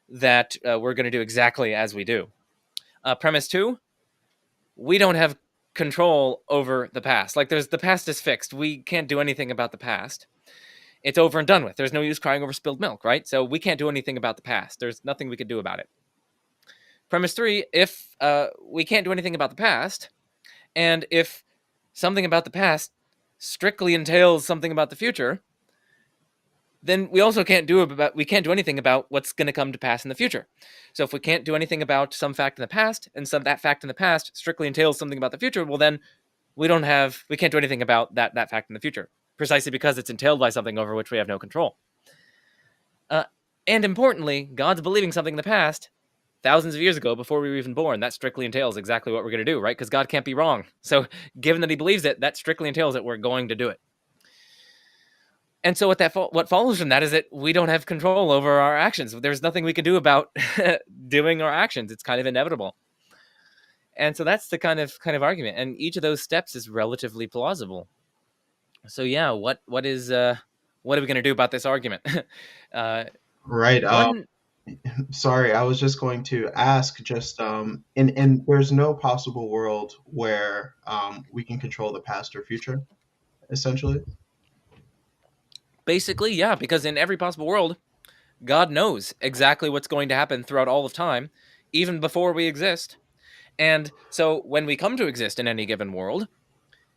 that we're going to do exactly as we do. Premise two, we don't have control over the past. Like the past is fixed. We can't do anything about the past. It's over and done with. There's no use crying over spilled milk, right? So we can't do anything about the past. There's nothing we can do about it. Premise three, if we can't do anything about the past, and if something about the past strictly entails something about the future, then we also can't do anything about what's going to come to pass in the future. So if we can't do anything about some fact in the past, and that fact in the past strictly entails something about the future, well then we can't do anything about that fact in the future, precisely because it's entailed by something over which we have no control. And importantly, God's believing something in the past, thousands of years ago, before we were even born. That strictly entails exactly what we're going to do, right? Because God can't be wrong. So given that he believes it, that strictly entails that we're going to do it. And so what follows from that is that we don't have control over our actions. There's nothing we can do about doing our actions. It's kind of inevitable. And so that's the kind of argument. And each of those steps is relatively plausible. So yeah, what are we going to do about this argument? Right. Sorry, I was just going to ask just and there's no possible world where we can control the past or future, essentially. Basically, yeah, because in every possible world, God knows exactly what's going to happen throughout all of time, even before we exist. And so when we come to exist in any given world,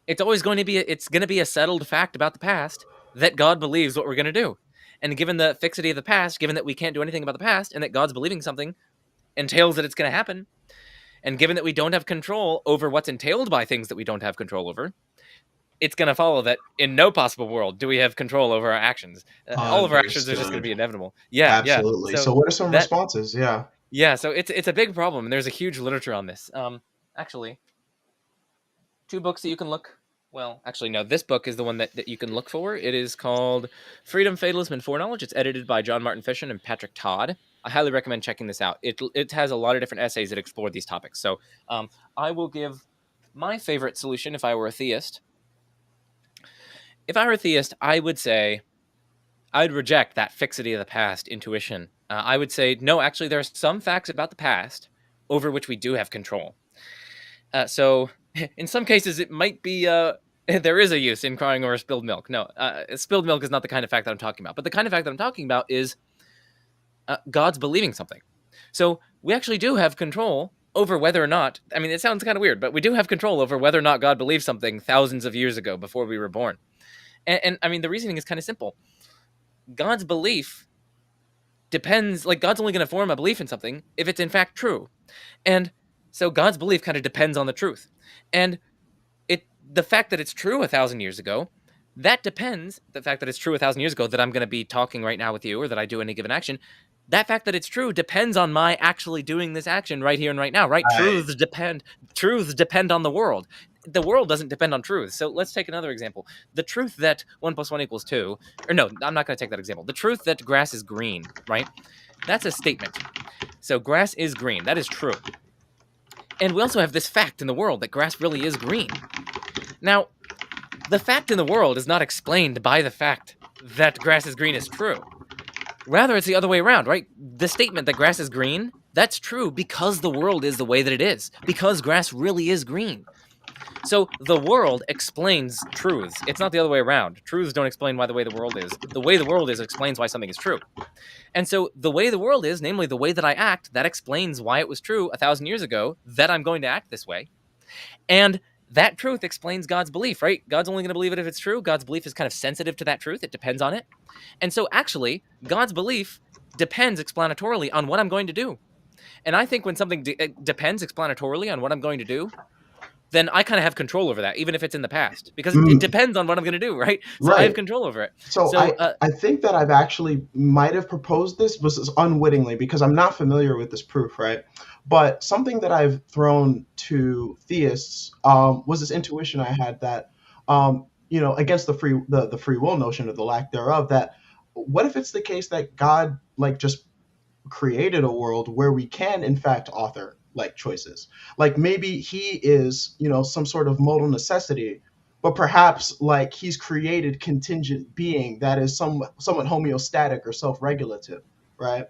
it's always going to be a settled fact about the past that God believes what we're going to do. And given the fixity of the past, given that we can't do anything about the past, and that God's believing something entails that it's going to happen, and given that we don't have control over what's entailed by things that we don't have control over, it's going to follow that in no possible world do we have control over our actions. All of our actions are just going to be inevitable. Yeah, Absolutely. yeah. So what are some responses? Yeah. Yeah, so it's a big problem, and there's a huge literature on this. Actually, two books that you can look Well, actually, no. This book is the one that you can look for. It is called Freedom, Fatalism, and Foreknowledge. It's edited by John Martin Fisher and Patrick Todd. I highly recommend checking this out. It has a lot of different essays that explore these topics. So I will give my favorite solution if I were a theist. If I were a theist, I would say I'd reject that fixity of the past intuition. I would say, no, actually, there are some facts about the past over which we do have control. So in some cases, it might be there is a use in crying over spilled milk. No, spilled milk is not the kind of fact that I'm talking about. But the kind of fact that I'm talking about is God's believing something. So we actually do have control over whether or not, I mean, it sounds kind of weird, but we do have control over whether or not God believed something thousands of years ago before we were born. And I mean, the reasoning is kind of simple. God's belief depends, like God's only going to form a belief in something if it's in fact true. And so God's belief kind of depends on the truth. And the fact that it's true 1,000 years ago, that depends, the fact that it's true 1,000 years ago, that I'm going to be talking right now with you, or that I do any given action, that fact that it's true depends on my actually doing this action right here and right now, right? Truths depend on the world. The world doesn't depend on truth. So let's take another example. The truth that 1 + 1 = 2, or no, I'm not going to take that example. The truth that grass is green, right? That's a statement. So grass is green. That is true. And we also have this fact in the world that grass really is green. Now, the fact in the world is not explained by the fact that grass is green is true. Rather, it's the other way around, right? The statement that grass is green, that's true because the world is the way that it is, because grass really is green. So the world explains truths. It's not the other way around. Truths don't explain why the way the world is. The way the world is explains why something is true. And so the way the world is, namely the way that I act, that explains why it was true 1,000 years ago that I'm going to act this way. And that truth explains God's belief, right? God's only going to believe it if it's true. God's belief is kind of sensitive to that truth. It depends on it. And so actually, God's belief depends explanatorily on what I'm going to do. And I think when something depends explanatorily on what I'm going to do, then I kind of have control over that, even if it's in the past, because it depends on what I'm going to do, right? So I have control over it. So I think that I've actually might have proposed this, but it's unwittingly because I'm not familiar with this proof, right? But something that I've thrown to theists was this intuition I had that, against the free will notion, or the lack thereof, that what if it's the case that God just created a world where we can in fact author choices, maybe he is some sort of modal necessity, but perhaps he's created contingent being that is somewhat homeostatic or self-regulative, right?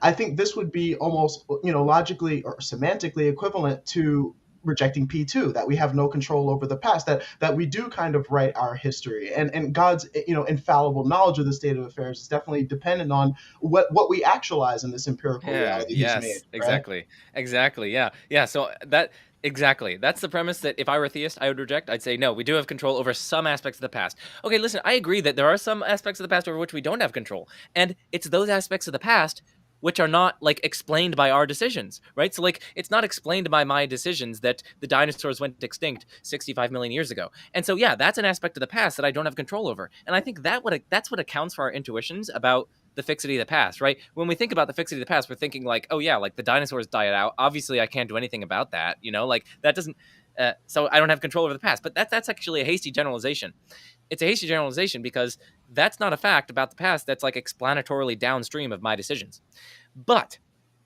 I think this would be almost logically or semantically equivalent to rejecting P2, that we have no control over the past, that we do kind of write our history, and God's infallible knowledge of the state of affairs is definitely dependent on what we actualize in this empirical reality he's made. Right? Exactly. Yeah. So that's the premise that if I were a theist, I would reject. I'd say, no, we do have control over some aspects of the past. Okay, listen, I agree that there are some aspects of the past over which we don't have control, and it's those aspects of the past which are not explained by our decisions, right? So it's not explained by my decisions that the dinosaurs went extinct 65 million years ago. And so, yeah, that's an aspect of the past that I don't have control over. And I think that's what accounts for our intuitions about the fixity of the past, right? When we think about the fixity of the past, we're thinking oh yeah, the dinosaurs died out. Obviously I can't do anything about that, that doesn't, so I don't have control over the past. But that's actually a hasty generalization. It's a hasty generalization because that's not a fact about the past that's explanatorily downstream of my decisions. But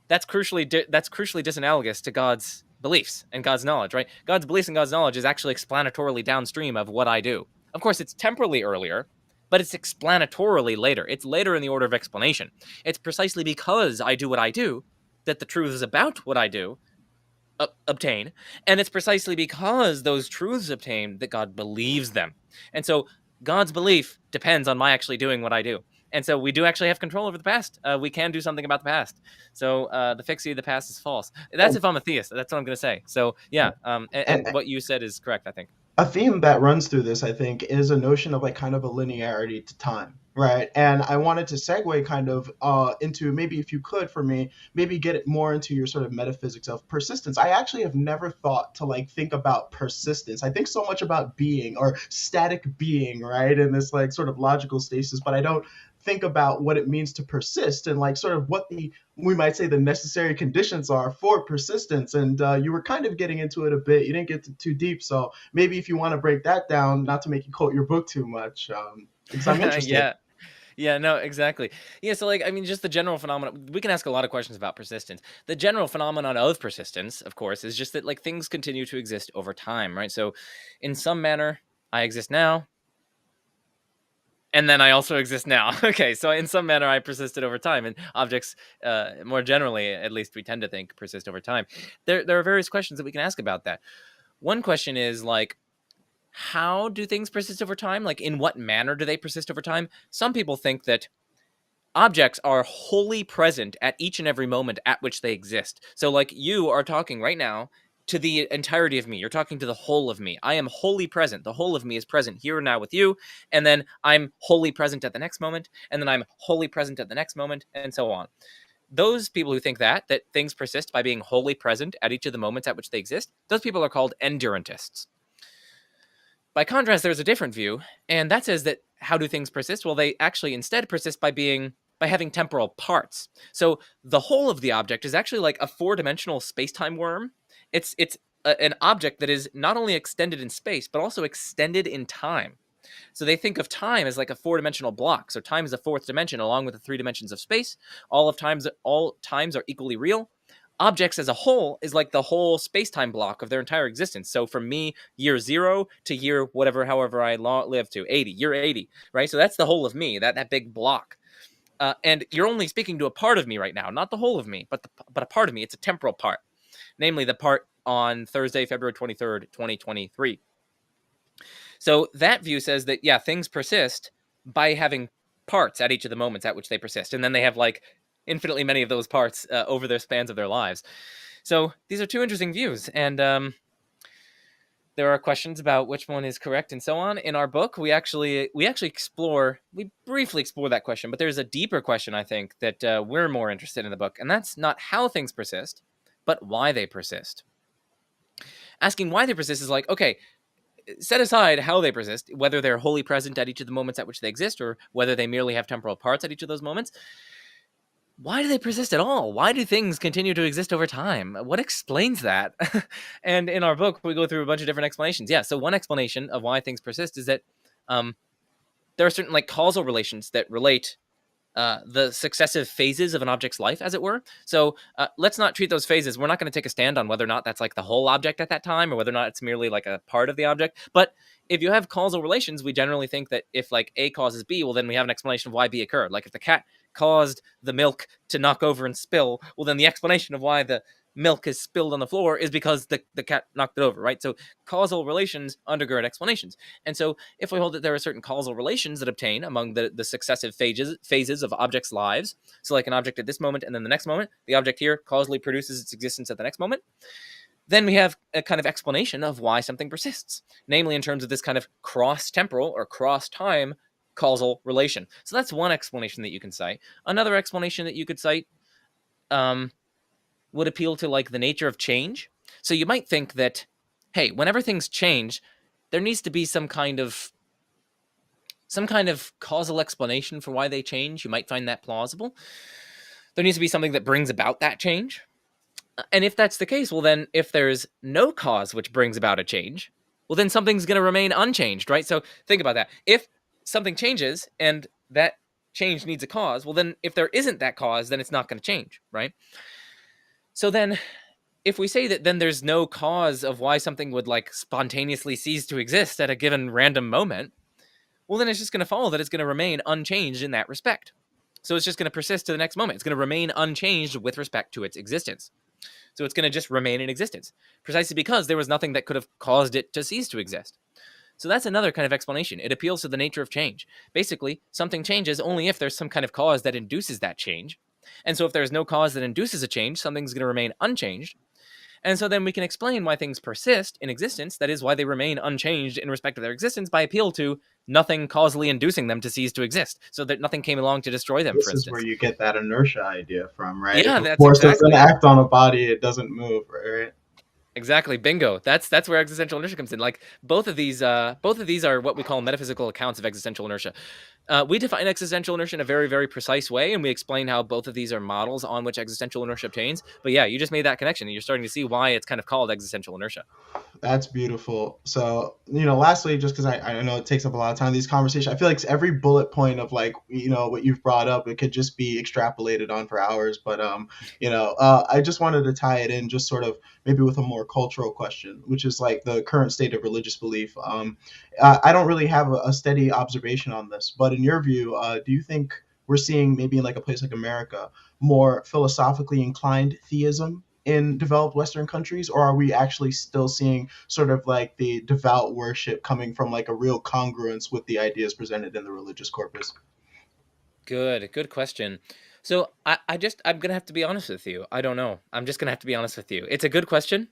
that's crucially disanalogous to God's beliefs and God's knowledge, right? God's beliefs and God's knowledge is actually explanatorily downstream of what I do. Of course, it's temporally earlier, but it's explanatorily later. It's later in the order of explanation. It's precisely because I do what I do that the truths about what I do obtain, and it's precisely because those truths obtain that God believes them. And so God's belief depends on my actually doing what I do. And so we do actually have control over the past. We can do something about the past. So the fixity of the past is false. That's if I'm a theist. That's what I'm going to say. So yeah, and what you said is correct, I think. A theme that runs through this, I think, is a notion of kind of a linearity to time, right? And I wanted to segue kind of into, maybe if you could for me, maybe get it more into your sort of metaphysics of persistence. I actually have never thought to think about persistence. I think so much about being or static being, right? In this sort of logical stasis, but I don't think about what it means to persist and like sort of what we might say the necessary conditions are for persistence. And you were kind of getting into it a bit. You didn't get too deep. So maybe if you want to break that down, not to make you quote your book too much, because I'm interested. Yeah. Yeah, no, exactly. Yeah, so like, I mean, just the general phenomenon, we can ask a lot of questions about persistence. The general phenomenon of persistence, of course, is just that like things continue to exist over time, right? So in some manner, I exist now, and then I also exist now. Okay, so in some manner, I persisted over time, and objects, more generally, at least we tend to think, persist over time. There are various questions that we can ask about that. One question is like, how do things persist over time? Like, in what manner do they persist over time? Some people think that objects are wholly present at each and every moment at which they exist. So, like, you are talking right now to the entirety of me. You're talking to the whole of me. I am wholly present. The whole of me is present here and now with you. And then I'm wholly present at the next moment. And then I'm wholly present at the next moment, and so on. Those people who think that things persist by being wholly present at each of the moments at which they exist, those people are called endurantists. By contrast, there's a different view, and that says that how do things persist? Well, they actually instead persist by having temporal parts. So the whole of the object is actually like a four-dimensional space-time worm. It's an object that is not only extended in space, but also extended in time. So they think of time as like a four-dimensional block. So time is a fourth dimension along with the three dimensions of space. All times are equally real. Objects as a whole is like the whole space-time block of their entire existence. So from me, year 0 to year whatever, however I live to 80, year 80, right? So that's the whole of me, that big block. And you're only speaking to a part of me right now, not the whole of me, but a part of me. It's a temporal part, namely the part on Thursday, February 23rd, 2023. So that view says that, yeah, things persist by having parts at each of the moments at which they persist. And then they have like infinitely many of those parts over their spans of their lives. So these are two interesting views. And there are questions about which one is correct and so on. In our book, we briefly explore that question, but there's a deeper question, I think, that we're more interested in the book. And that's not how things persist, but why they persist. Asking why they persist is like, okay, set aside how they persist, whether they're wholly present at each of the moments at which they exist, or whether they merely have temporal parts at each of those moments. Why do they persist at all? Why do things continue to exist over time? What explains that? And in our book, we go through a bunch of different explanations. Yeah, so one explanation of why things persist is that there are certain like causal relations that relate the successive phases of an object's life, as it were. So let's not treat those phases. We're not going to take a stand on whether or not that's like the whole object at that time, or whether or not it's merely like a part of the object. But if you have causal relations, we generally think that if like A causes B, well, then we have an explanation of why B occurred. Like if the cat caused the milk to knock over and spill, well, then the explanation of why the milk is spilled on the floor is because the cat knocked it over, right? So causal relations undergird explanations. And so if we hold that there are certain causal relations that obtain among the successive phases of objects' lives, so like an object at this moment and then the next moment, the object here causally produces its existence at the next moment, then we have a kind of explanation of why something persists, namely in terms of this kind of cross-temporal or cross-time causal relation. So that's one explanation that you can cite. Another explanation that you could cite would appeal to like the nature of change. So you might think that, hey, whenever things change, there needs to be some kind of causal explanation for why they change. You might find that plausible. There needs to be something that brings about that change. And if that's the case, well, then if there's no cause which brings about a change, well, then something's going to remain unchanged, right? So think about that. If something changes and that change needs a cause, well, then if there isn't that cause, then it's not going to change, right? So then if we say that then there's no cause of why something would like spontaneously cease to exist at a given random moment, well, then it's just going to follow that it's going to remain unchanged in that respect. So it's just going to persist to the next moment. It's going to remain unchanged with respect to its existence. So it's going to just remain in existence, precisely because there was nothing that could have caused it to cease to exist. So that's another kind of explanation. It appeals to the nature of change. Basically, something changes only if there's some kind of cause that induces that change. And so if there's no cause that induces a change, something's going to remain unchanged. And so then we can explain why things persist in existence, that is, why they remain unchanged in respect of their existence, by appeal to nothing causally inducing them to cease to exist, so that nothing came along to destroy them, This for is instance. where you get that inertia idea from, right? Yeah, If a that's force exactly doesn't act on a body, it doesn't move, right? Exactly, bingo. That's where existential inertia comes in. Like both of these are what we call metaphysical accounts of existential inertia. We define existential inertia in a very, very precise way, and we explain how both of these are models on which existential inertia obtains. But yeah, you just made that connection, and you're starting to see why it's kind of called existential inertia. That's beautiful. So, lastly, just because I know it takes up a lot of time, these conversations, I feel like every bullet point of like, what you've brought up, it could just be extrapolated on for hours. But, I just wanted to tie it in just sort of maybe with a more cultural question, which is like the current state of religious belief. I don't really have a steady observation on this, but in your view, do you think we're seeing maybe in like a place like America more philosophically inclined theism in developed Western countries, or are we actually still seeing sort of like the devout worship coming from like a real congruence with the ideas presented in the religious corpus? Good question. So I'm gonna have to be honest with you. I don't know. I'm just gonna have to be honest with you. It's a good question.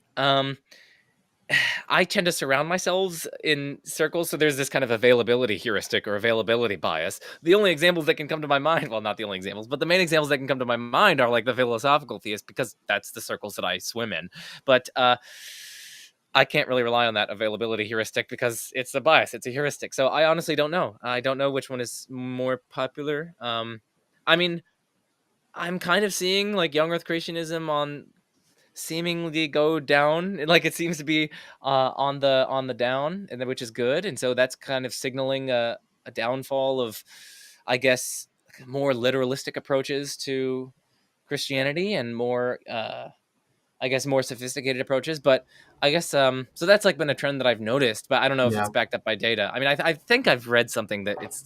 I tend to surround myself in circles, so there's this kind of availability heuristic or availability bias. The only examples that can come to my mind, well, not the only examples, but the main examples that can come to my mind are like the philosophical theists, because that's the circles that I swim in. But I can't really rely on that availability heuristic because it's a bias, it's a heuristic. So I honestly don't know. I don't know which one is more popular. I mean, I'm kind of seeing like young Earth creationism on seemingly go down, like it seems to be on the down, and which is good, and so that's kind of signaling a downfall of, I guess, more literalistic approaches to Christianity and more I guess more sophisticated approaches. But I guess so that's like been a trend that I've noticed, but I don't know if Yeah. it's backed up by data. I mean, I think I've read something that it's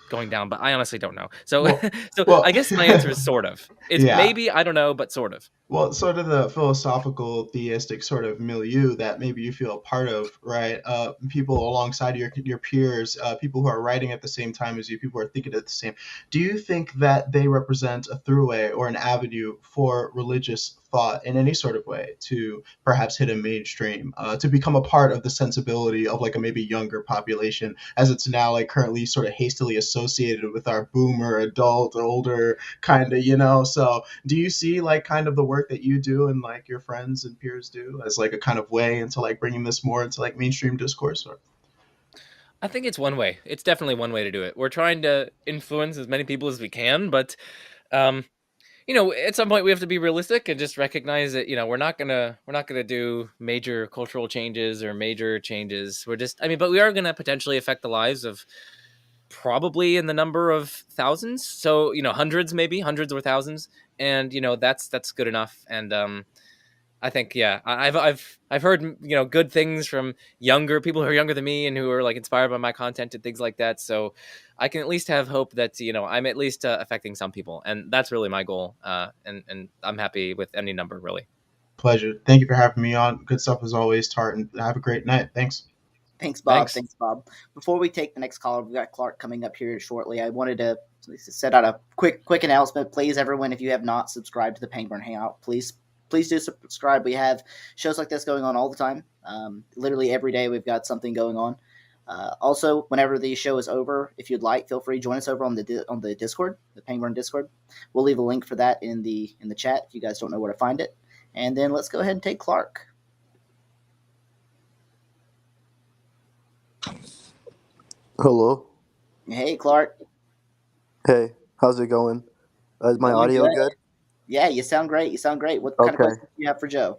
going down, but I honestly don't know. So Well, so well, I guess my answer is sort of. It's yeah. maybe, I don't know, but sort of. Well, sort of the philosophical theistic sort of milieu that maybe you feel a part of, right? People alongside your peers, people who are writing at the same time as you, people who are thinking at the same. Do you think that they represent a throughway or an avenue for religious thought in any sort of way to perhaps hit a mainstream, to become a part of the sensibility of like a maybe younger population, as it's now like currently sort of hastily associated with our boomer, adult, older kind of, So do you see like kind of the work that you do and like your friends and peers do as like a kind of way into like bringing this more into like mainstream discourse? Or I think it's one way. It's definitely one way to do it. We're trying to influence as many people as we can, but um, at some point we have to be realistic and just recognize that, we're not gonna do major cultural changes or major changes. But we are gonna potentially affect the lives of probably in the number of thousands. So, hundreds, maybe hundreds or thousands, and that's good enough. And I think, yeah, I've heard, good things from younger people who are younger than me and who are like inspired by my content and things like that. So I can at least have hope that, I'm at least affecting some people, and that's really my goal. And I'm happy with any number, really. pleasure. Thank you for having me on. Good stuff as always, Tart, and have a great night. Thanks. Thanks, Bob. Thanks. Thanks, Bob. Before we take the next caller, we've got Clark coming up here shortly. I wanted to set out a quick announcement. Please, everyone, if you have not subscribed to the Pangburn Hangout, please do subscribe. We have shows like this going on all the time. Literally every day, we've got something going on. Also, whenever the show is over, if you'd like, feel free to join us over on the Discord, the Pangburn Discord. We'll leave a link for that in the chat if you guys don't know where to find it. And then let's go ahead and take Clark. Hello. Hey, Clark. Hey, how's it going? Is my Going audio good. good? Yeah, you sound great. What kind of Okay. questions do you have for Joe?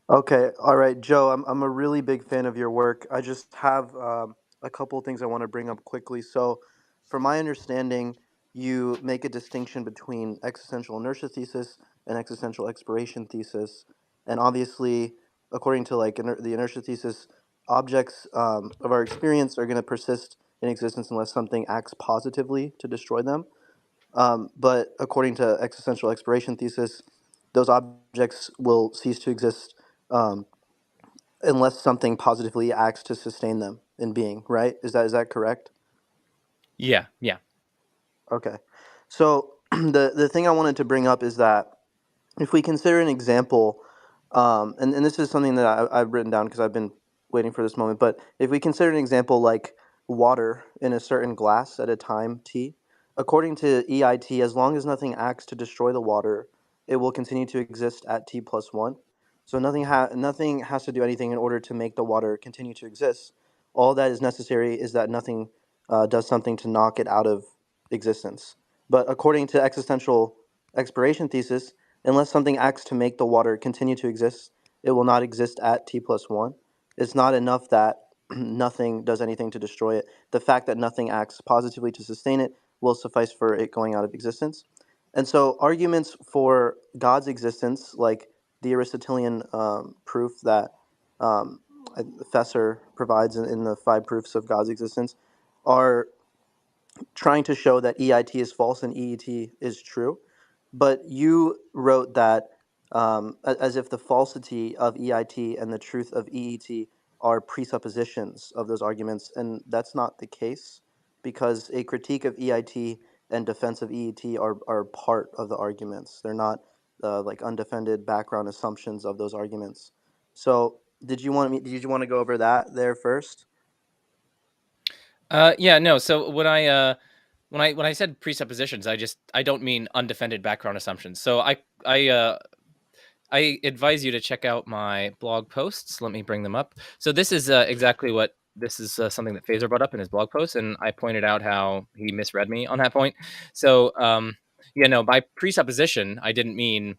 Okay. All right, Joe. I'm a really big fan of your work. I just have a couple things I want to bring up quickly. So, from my understanding, you make a distinction between existential inertia thesis and existential exploration thesis, and obviously, according to like the inertia thesis, objects of our experience are going to persist in existence unless something acts positively to destroy them. But according to existential exploration thesis, those objects will cease to exist um, unless something positively acts to sustain them in being. Right? Is that correct? Yeah, yeah. Okay. So the thing I wanted to bring up is that if we consider an example, and this is something that I've written down because I've been waiting for this moment, but if we consider an example like water in a certain glass at a time t, according to EIT, as long as nothing acts to destroy the water, it will continue to exist at t plus 1. So nothing has to do anything in order to make the water continue to exist. All that is necessary is that nothing does something to knock it out of existence. But according to existential expiration thesis, unless something acts to make the water continue to exist, it will not exist at t+1. It's not enough that nothing does anything to destroy it. The fact that nothing acts positively to sustain it will suffice for it going out of existence. And so, arguments for God's existence, like the Aristotelian proof that um, Fesser provides in the five proofs of God's existence, are trying to show that EIT is false and EET is true. But you wrote that as if the falsity of EIT and the truth of EET are presuppositions of those arguments, and that's not the case, because a critique of EIT and defense of EET are part of the arguments. They're not like undefended background assumptions of those arguments. So did you want to go over that there first? Yeah, no. So when I said presuppositions, I don't mean undefended background assumptions. So I advise you to check out my blog posts. Let me bring them up. So this is exactly what this is something that Phaser brought up in his blog post, and I pointed out how he misread me on that point. So yeah, no, by presupposition, I didn't mean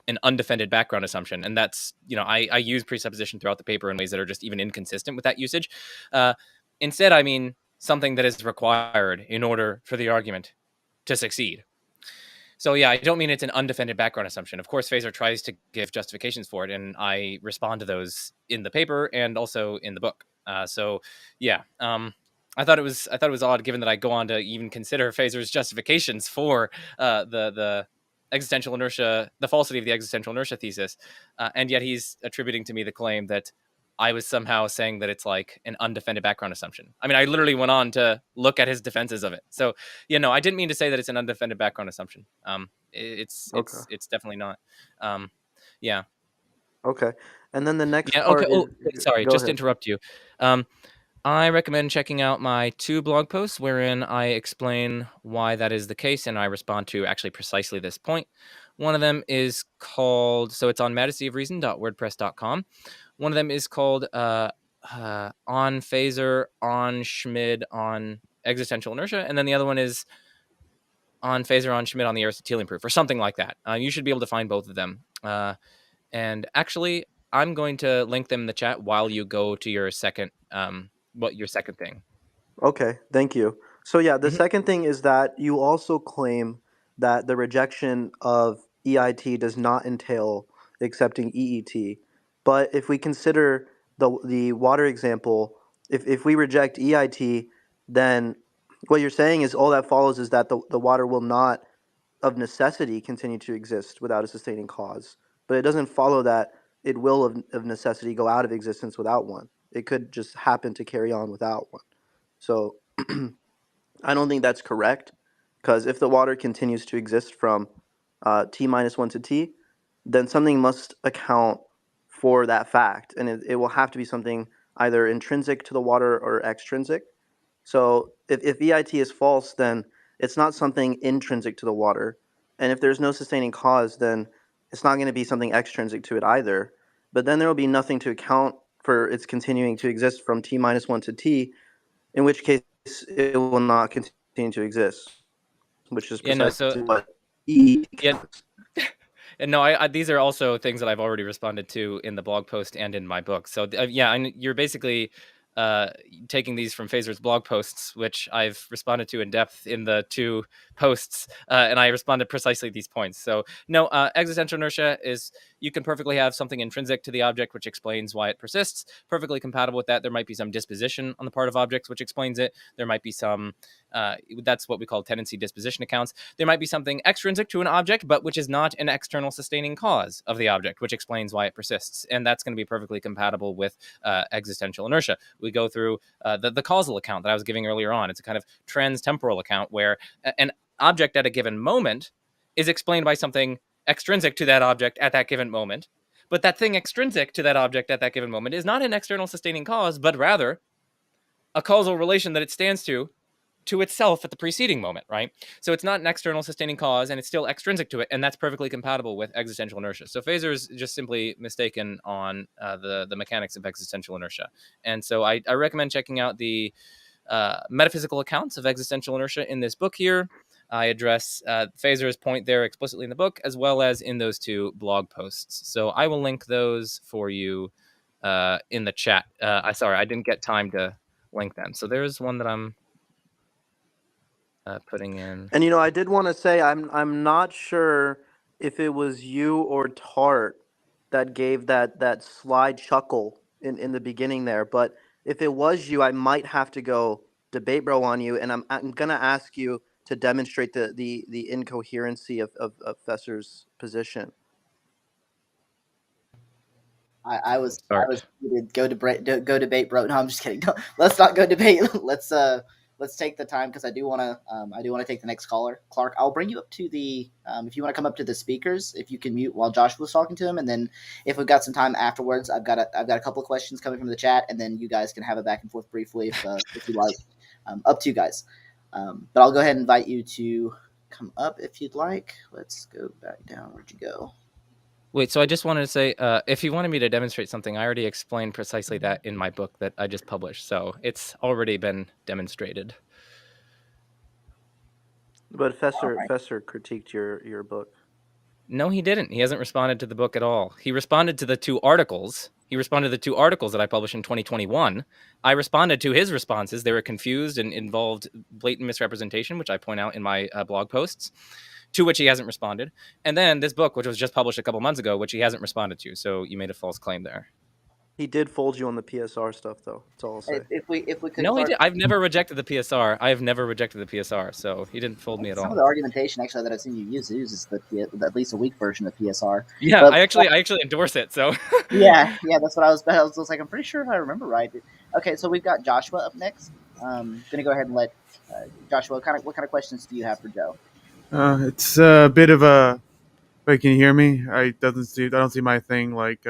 an undefended background assumption, and that's, I use presupposition throughout the paper in ways that are just even inconsistent with that usage. Instead, I mean something that is required in order for the argument to succeed. So yeah, I don't mean it's an undefended background assumption. Of course, Phaser tries to give justifications for it, and I respond to those in the paper and also in the book. So yeah, I thought it was odd, given that I go on to even consider Phaser's justifications for the existential inertia, the falsity of the existential inertia thesis, and yet he's attributing to me the claim that I was somehow saying that it's like an undefended background assumption. I mean, I literally went on to look at his defenses of it. So, I didn't mean to say that it's an undefended background assumption. Okay. It's definitely not. Um, yeah, Okay. And then the next yeah. Okay. part is Oh, wait, sorry, go just to ahead. interrupt you. Um, I recommend checking out my 2 blog posts wherein I explain why that is the case, and I respond to actually precisely this point. One of them is called, so it's on majestyofreason.wordpress.com. One of them is called on Phaser, on Schmid, on existential inertia, and then the other one is on Phaser, on Schmid, on the Aristotelian proof, or something like that. You should be able to find both of them. And actually, I'm going to link them in the chat while you go to your second your second thing. Okay, thank you. So yeah, the Mhm. second thing is that you also claim that the rejection of EIT does not entail accepting EET. But if we consider the water example, if we reject EIT, then what you're saying is all that follows is that the water will not of necessity continue to exist without a sustaining cause. But it doesn't follow that it will of necessity go out of existence without one. It could just happen to carry on without one. So I don't think that's correct, because if the water continues to exist from t-1 to t, then something must account for that fact, and it will have to be something either intrinsic to the water or extrinsic. So if EIT is false, then it's not something intrinsic to the water, and if there's no sustaining cause, then it's not going to be something extrinsic to it either. But then there will be nothing to account for its continuing to exist from t-1 to t, in which case it will not continue to exist, which is Yeah, no, so precisely what E yeah, counts. and no, I these are also things that I've already responded to in the blog post and in my book. So yeah, you're basically uh, taking these from Phaser's blog posts, which I've responded to in depth in the 2 posts, and I responded precisely these points. So no, existential inertia is, you can perfectly have something intrinsic to the object which explains why it persists. Perfectly compatible with that. There might be some disposition on the part of objects which explains it. There might be some that's what we call tendency disposition accounts. There might be something extrinsic to an object, but which is not an external sustaining cause of the object, which explains why it persists. And that's going to be perfectly compatible with existential inertia. We go through the causal account that I was giving earlier on. It's a kind of trans-temporal account where an object at a given moment is explained by something extrinsic to that object at that given moment. But that thing extrinsic to that object at that given moment is not an external sustaining cause, but rather a causal relation that it stands to itself at the preceding moment, right? So it's not an external sustaining cause, and it's still extrinsic to it, and that's perfectly compatible with existential inertia. So Phaser's just simply mistaken on the mechanics of existential inertia, and so I recommend checking out the metaphysical accounts of existential inertia in this book here. I address Phaser's point there explicitly in the book, as well as in those 2 blog posts. So I will link those for you in the chat. Sorry, I didn't get time to link them. So there's one that I'm putting in. And I did want to say I'm not sure if it was you or Tart that gave that slide chuckle in the beginning there, but if it was you, I might have to go debate bro on you, and I'm gonna ask you to demonstrate the incoherency of Fesser's position. I was Tart. go debate, bro. No, I'm just kidding. No, let's not go debate. Let's take the time because I do want to take the next caller. Clark, I'll bring you up to the if you want to come up to the speakers, if you can mute while Josh was talking to him, and then if we've got some time afterwards, I've got a couple of questions coming from the chat, and then you guys can have a back and forth briefly if you like. Up to you guys. But I'll go ahead and invite you to come up if you'd like. Let's go back down. Where'd you go? Wait, so I just wanted to say, if you wanted me to demonstrate something, I already explained precisely that in my book that I just published. So it's already been demonstrated. But Fesser critiqued your book. No, he didn't. He hasn't responded to the book at all. He responded to the 2 articles. He responded to the 2 articles that I published in 2021. I responded to his responses. They were confused and involved blatant misrepresentation, which I point out in my blog posts, to which he hasn't responded. And then this book, which was just published a couple months ago, which he hasn't responded to. So you made a false claim there. He did fold you on the PSR stuff, though. That's all I'll say. If we could, No, Clark, he did. I've never rejected the PSR. I have never rejected the PSR, so he didn't fold me at some all. of the argumentation actually that I've seen you use uses at least a weak version of PSR. Yeah, But, I actually endorse it. So yeah, that's what I was like. I'm pretty sure if I remember right. Okay, so we've got Joshua up next. Gonna go ahead and let Joshua. What kind of questions do you have for Joe? It's a bit of a. Wait, can you hear me? I don't see my thing like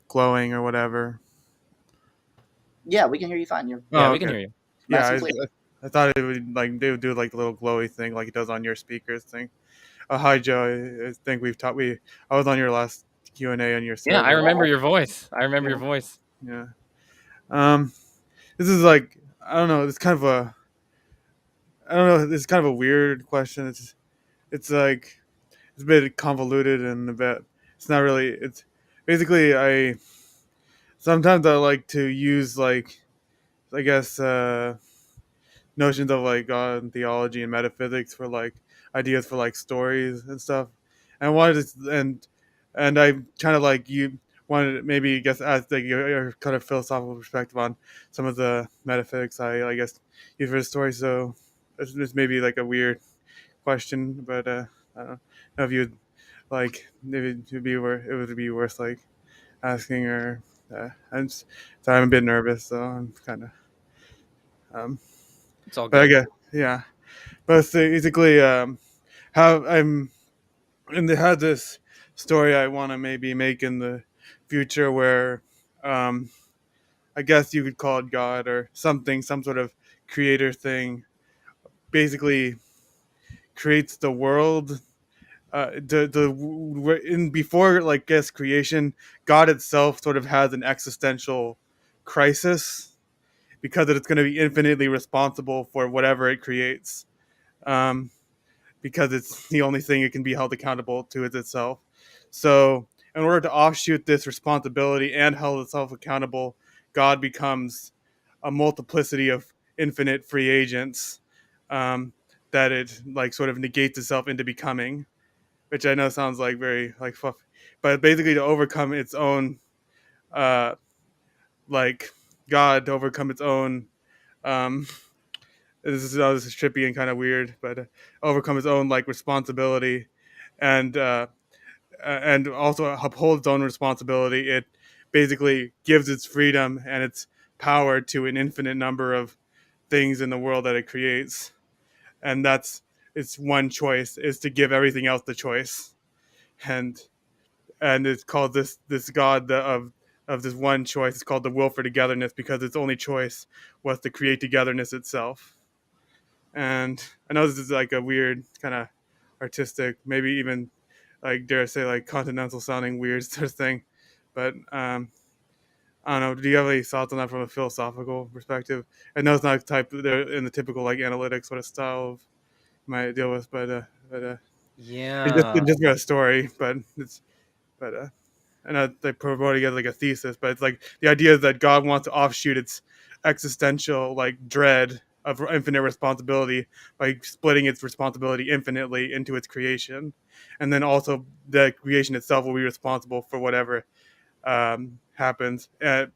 glowing or whatever. Yeah, we can hear you fine. We can hear you. Yeah, I thought they would do like the little glowy thing like it does on your speakers thing. Hi Joe, I think I was on your last Q&A on your server. Yeah, I remember your voice. Your voice. Yeah. This is like I don't know. It's kind of a weird question. It's like it's a bit convoluted and a bit. It's not really. It's basically sometimes I like to use like I guess notions of like God and theology and metaphysics for like ideas for like stories and stuff. And I wanted to, and I kind of like you wanted to maybe guess ask like your kind of philosophical perspective on some of the metaphysics I guess use for the story. So this may be like a weird question, but I don't know if you'd like maybe it would be worth like asking or I'm a bit nervous, so I'm kind of It's all good. but I guess yeah. But basically, how they had this story I want to maybe make in the future where, I guess you could call it God or something, some sort of creator thing, basically creates the world. Before like guess creation, God itself sort of has an existential crisis because it's going to be infinitely responsible for whatever it creates. Because it's the only thing it can be held accountable to is itself. So, in order to offshoot this responsibility and hold itself accountable, God becomes a multiplicity of infinite free agents that it like sort of negates itself into becoming, which I know sounds like very like fluffy, but basically to overcome its own, like God to overcome its own. Um, this is trippy and kind of weird, but overcome its own like responsibility, and also uphold its own responsibility. It basically gives its freedom and its power to an infinite number of things in the world that it creates, and that's its one choice is to give everything else the choice, and it's called this God of this one choice. It's called the will for togetherness because its only choice was to create togetherness itself. And I know this is like a weird kind of artistic, maybe even like dare I say like continental sounding weird sort of thing, but I don't know. Do you have any thoughts on that from a philosophical perspective? I know it's not they're in the typical like analytic sort of style of might deal with, but Yeah. it's just got a story, but it's but and they promoting it as like a thesis, but it's like the idea is that God wants to offshoot its existential like dread of infinite responsibility by splitting its responsibility infinitely into its creation, and then also the creation itself will be responsible for whatever happens, and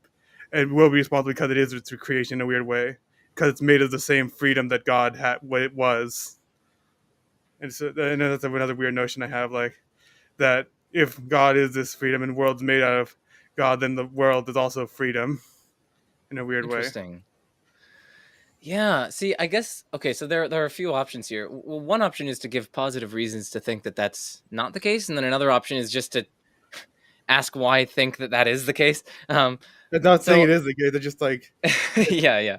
will be responsible because it is its creation in a weird way, because it's made of the same freedom that God had what it was. And so and that's another weird notion I have, like that if God is this freedom and the world's made out of God, then the world is also freedom in a weird way. Interesting. Yeah. See, I guess okay. So there are a few options here. Well, one option is to give positive reasons to think that that's not the case, and then another option is just to ask why I think that that is the case. It's not saying So it is the case. It's just like yeah, yeah,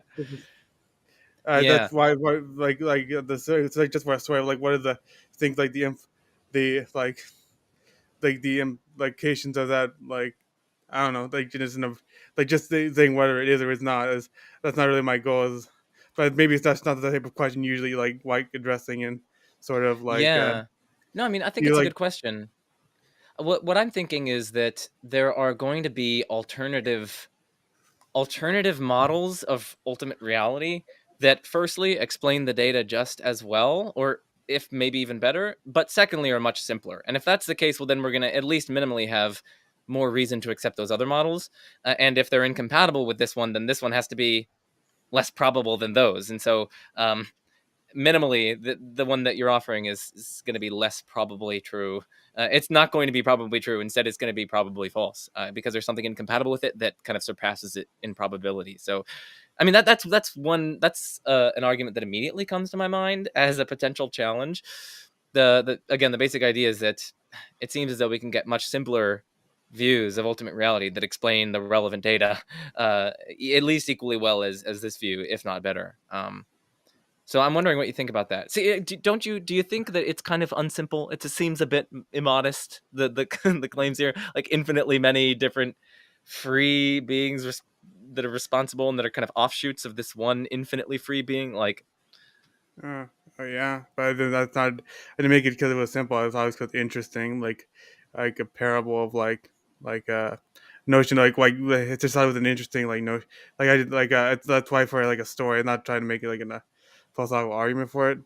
yeah, that's why it's like just what I swear, like what are the things like the like the implications of that, like I don't know, like just like just saying whether it is or is not is that's not really my goal. But maybe that's not the type of question usually like addressing and sort of like yeah. No, I mean, I think you it's a like good question. What I'm thinking is that there are going to be alternative models of ultimate reality that firstly explain the data just as well, or if maybe even better, but secondly are much simpler. And if that's the case, well then we're going to at least minimally have more reason to accept those other models. And if they're incompatible with this one, then this one has to be less probable than those. And so minimally the one that you're offering is going to be less probably true. It's not going to be probably true. Instead, it's going to be probably false, because there's something incompatible with it that kind of surpasses it in probability. So I mean that's an argument that immediately comes to my mind as a potential challenge. The again, the basic idea is that it seems as though we can get much simpler views of ultimate reality that explain the relevant data at least equally well as this view, if not better. So I'm wondering what you think about that. See, do you think that it's kind of unsimple? It just seems a bit immodest. The the claims here, like infinitely many different free beings that are responsible and that are kind of offshoots of this one infinitely free being. Like, uh, oh yeah, but then that's not. I didn't make it because it was simple. I was always because interesting, like a parable of like notion it's just thought it was an interesting like no like I did like that's why for like a story. I'm not trying to make it like a philosophical argument for it.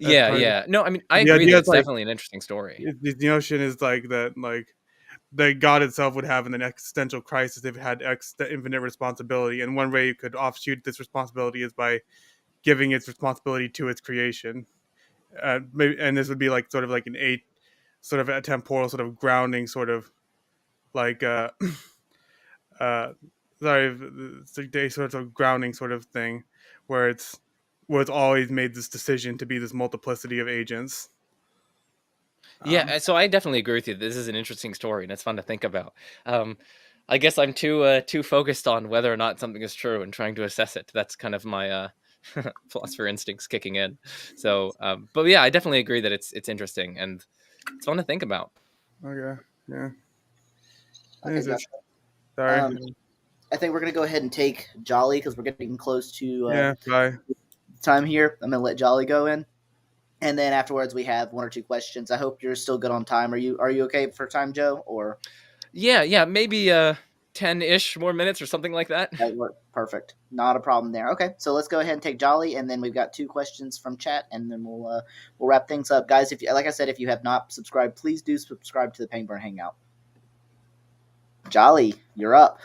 That's yeah, part of yeah. No, I mean, I the agree idea that is it's like definitely an interesting story. the notion is like that God itself would have an existential crisis if it had infinite responsibility, and one way you could offshoot this responsibility is by giving its responsibility to its creation. Maybe, and this would be like sort of like an eight, sort of a temporal sort of grounding, sort of like uh, sorry, it's like a sort of grounding sort of thing, where it's always made this decision to be this multiplicity of agents. Yeah, Um, so I definitely agree with you. This is an interesting story, and it's fun to think about. Um, I guess I'm too focused on whether or not something is true and trying to assess it. That's kind of my philosopher instincts kicking in. So, but yeah, I definitely agree that it's interesting and it's fun to think about. okay, yeah, Okay, is it? Josh. Sorry, Um, I think we're gonna go ahead and take Jolly because we're getting close to yeah, bye. time here. I'm gonna let Jolly go in, and then afterwards we have one or two questions. I hope you're still good on time. Are you okay for time, Joe? Or Yeah, yeah, maybe 10-ish more minutes or something like that. that work? Perfect. Not a problem there. Okay, so let's go ahead and take Jolly, and then we've got two questions from chat, and then we'll wrap things up, guys. If you, like I said, if you have not subscribed, please do subscribe to the Pangburn Hangout. Jolly, you're up.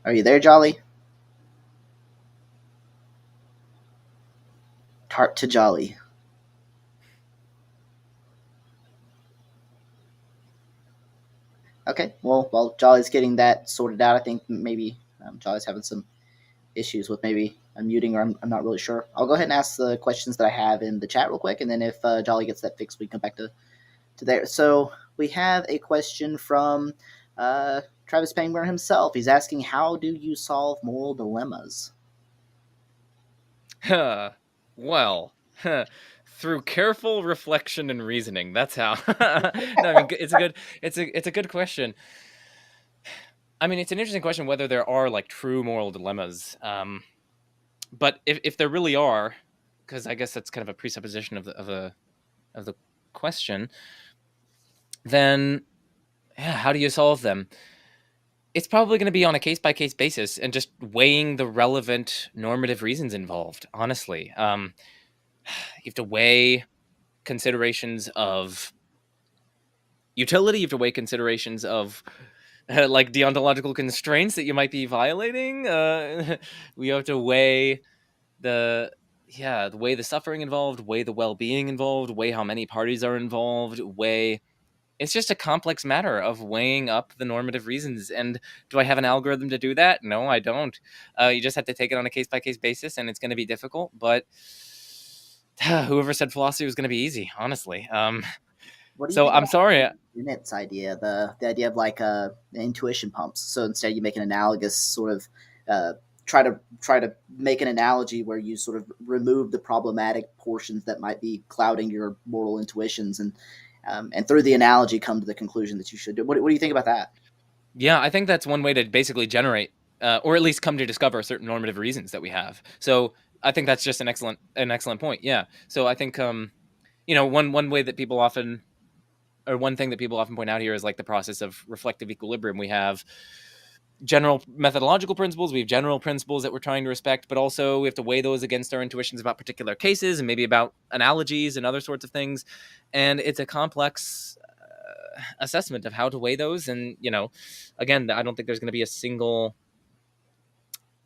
Are you there, Jolly? Tart to Jolly. Okay, well, while Jolly's getting that sorted out, I think maybe Jolly's having some issues with maybe unmuting, or I'm not really sure. I'll go ahead and ask the questions that I have in the chat real quick, and then if Jolly gets that fixed, we can come back to there. So we have a question from Travis Pangburn himself. He's asking, how do you solve moral dilemmas? Well, through careful reflection and reasoning. That's how. No, I mean it's a good it's a good question. I mean, it's an interesting question whether there are like true moral dilemmas. But if there really are, because I guess that's kind of a presupposition of the question, then yeah, how do you solve them? It's probably going to be on a case by case basis and just weighing the relevant normative reasons involved. Honestly, you have to weigh considerations of utility. You have to weigh considerations of like deontological constraints that you might be violating. We have to weigh the the way the suffering involved, weigh the well-being involved, weigh how many parties are involved, weigh it's just a complex matter of weighing up the normative reasons. And do I have an algorithm to do that? No, I don't. You just have to take it on a case-by-case basis, and it's going to be difficult, but whoever said philosophy was going to be easy, honestly. What do you So think I'm about sorry. Bennett's idea, the idea of like intuition pumps? So instead, you make an analogous sort of try to make an analogy where you sort of remove the problematic portions that might be clouding your moral intuitions, and through the analogy, come to the conclusion that you should do. What do you think about that? Yeah, I think that's one way to basically generate, or at least come to discover certain normative reasons that we have. So I think that's just an excellent point. Yeah. So I think one way that people often or one thing that people often point out here is like the process of reflective equilibrium. We have general methodological principles, we have general principles that we're trying to respect, but also we have to weigh those against our intuitions about particular cases and maybe about analogies and other sorts of things. And it's a complex assessment of how to weigh those. And again, I don't think there's going to be a single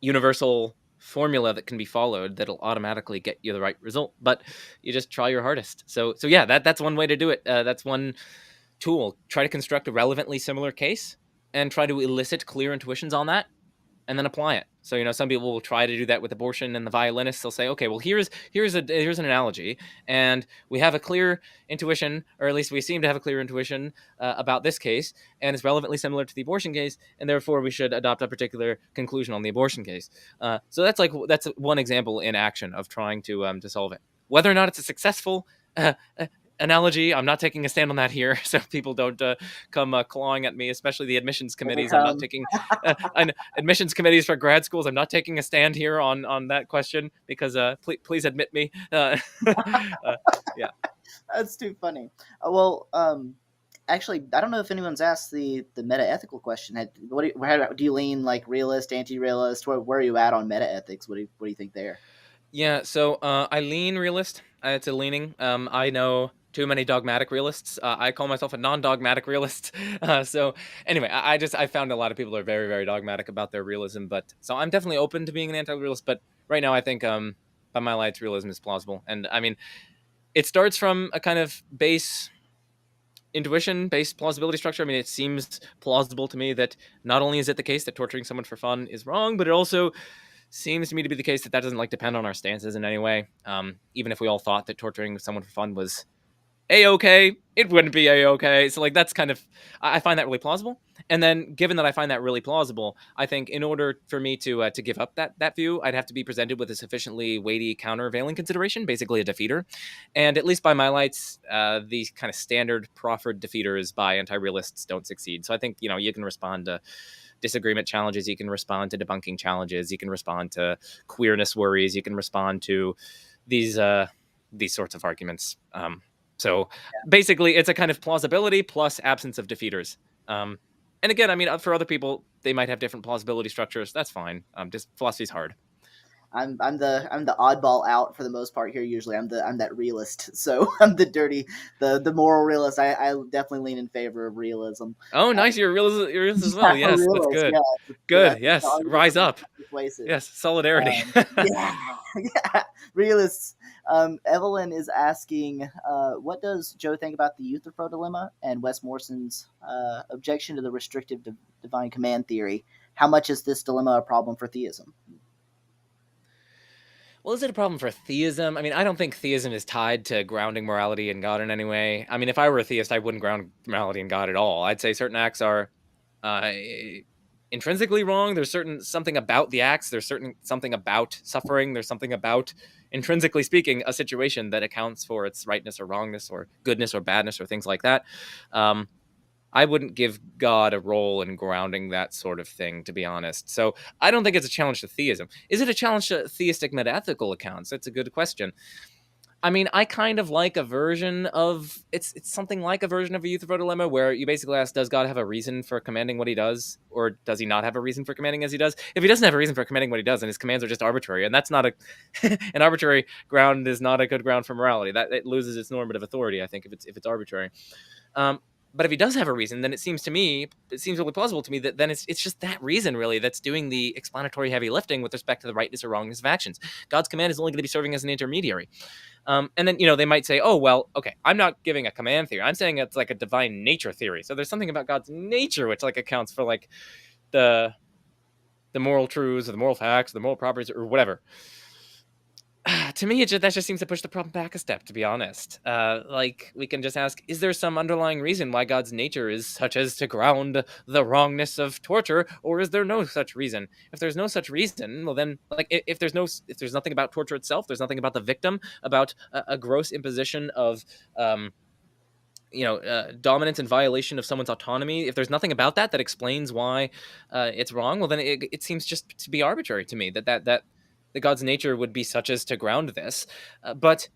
universal formula that can be followed that'll automatically get you the right result, but you just try your hardest. So yeah, that's one way to do it. That's one tool. Try to construct a relevantly similar case and try to elicit clear intuitions on that and then apply it. So some people will try to do that with abortion, and the violinists they'll say, okay, well here's an analogy, and we have a clear intuition, or at least we seem to have a clear intuition about this case, and it's relevantly similar to the abortion case, and therefore we should adopt a particular conclusion on the abortion case. So that's one example in action of trying to solve it. Whether or not it's a successful analogy, I'm not taking a stand on that here, so people don't come clawing at me, especially the admissions committees. I'm not taking admissions committees for grad schools. I'm not taking a stand here on that question because please admit me. Yeah. That's too funny. Actually, I don't know if anyone's asked the meta ethical question. How do you lean, like realist, anti-realist? Where are you at on meta ethics? What do you think there? Yeah, so I lean realist. It's a leaning. I know too many dogmatic realists. I call myself a non-dogmatic realist. So anyway, I found a lot of people are very, very dogmatic about their realism. But so I'm definitely open to being an anti-realist. But right now, I think by my lights, realism is plausible. And I mean, it starts from a kind of base intuition based plausibility structure. I mean, it seems plausible to me that not only is it the case that torturing someone for fun is wrong, but it also seems to me to be the case that doesn't like depend on our stances in any way. Even if we all thought that torturing someone for fun was a-okay, it wouldn't be a-okay. So like that's kind of I find that really plausible. And then given that I find that really plausible, I think in order for me to give up that view, I'd have to be presented with a sufficiently weighty countervailing consideration, basically a defeater. And at least by my lights, these kind of standard proffered defeaters by anti-realists don't succeed. So I think you can respond to disagreement challenges, you can respond to debunking challenges, you can respond to queerness worries, you can respond to these sorts of arguments. So basically, it's a kind of plausibility plus absence of defeaters. And again, I mean, for other people, they might have different plausibility structures. That's fine. Just philosophy's hard. I'm the oddball out for the most part here. Usually, I'm that realist. So I'm the moral realist. I definitely lean in favor of realism. Oh, nice! You're a realist as well. Yes, that's good. Good. Yes, rise up. Yes, solidarity. Yeah, realists. Evelyn is asking, what does Joe think about the Euthyphro dilemma and Wes Morson's objection to the restrictive divine command theory? How much is this dilemma a problem for theism? Well, is it a problem for theism? I mean, I don't think theism is tied to grounding morality in God in any way. I mean, if I were a theist, I wouldn't ground morality in God at all. I'd say certain acts are intrinsically wrong. There's something about the acts. There's something about suffering. There's something about, intrinsically speaking, a situation that accounts for its rightness or wrongness or goodness or badness or things like that. I wouldn't give God a role in grounding that sort of thing, to be honest. So I don't think it's a challenge to theism. Is it a challenge to theistic metaethical accounts? That's a good question. I mean, I kind of like a version of it's something like a version of a Euthyphro dilemma where you basically ask, does God have a reason for commanding what he does, or does he not have a reason for commanding as he does? If he doesn't have a reason for commanding what he does, and his commands are just arbitrary, and that's not a an arbitrary ground is not a good ground for morality. That it loses its normative authority, I think, if it's arbitrary. But if he does have a reason, then it seems really plausible to me that then it's just that reason really that's doing the explanatory heavy lifting with respect to the rightness or wrongness of actions. God's command is only going to be serving as an intermediary. And then, they might say, oh, well, okay, I'm not giving a command theory. I'm saying it's like a divine nature theory. So there's something about God's nature which like accounts for like the moral truths or the moral facts, or the moral properties or whatever. To me, that just seems to push the problem back a step, to be honest. Like, we can just ask, is there some underlying reason why God's nature is such as to ground the wrongness of torture, or is there no such reason? If there's no such reason, well then, like, if there's nothing about torture itself, there's nothing about the victim, about a gross imposition of dominance and violation of someone's autonomy, if there's nothing about that explains why it's wrong, well then it seems just to be arbitrary to me that God's nature would be such as to ground this. But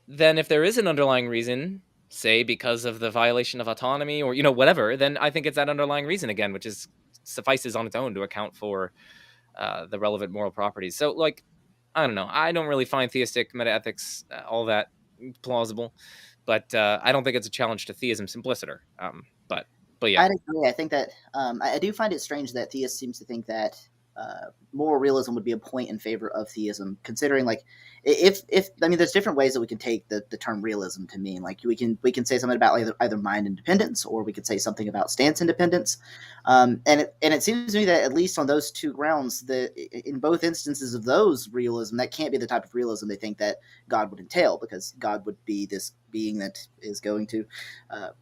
then if there is an underlying reason, say because of the violation of autonomy or whatever, then I think it's that underlying reason again, which suffices on its own to account for the relevant moral properties. So, like, I don't know. I don't really find theistic metaethics all that plausible, but I don't think it's a challenge to theism simpliciter. But yeah, I'd agree. I think that I do find it strange that theists seems to think that moral realism would be a point in favor of theism, considering like if I mean, there's different ways that we can take the term realism to mean. Like we can say something about either mind independence, or we could say something about stance independence. And it seems to me that at least on those two grounds, in both instances of those realism, that can't be the type of realism they think that God would entail, because God would be this being that is going to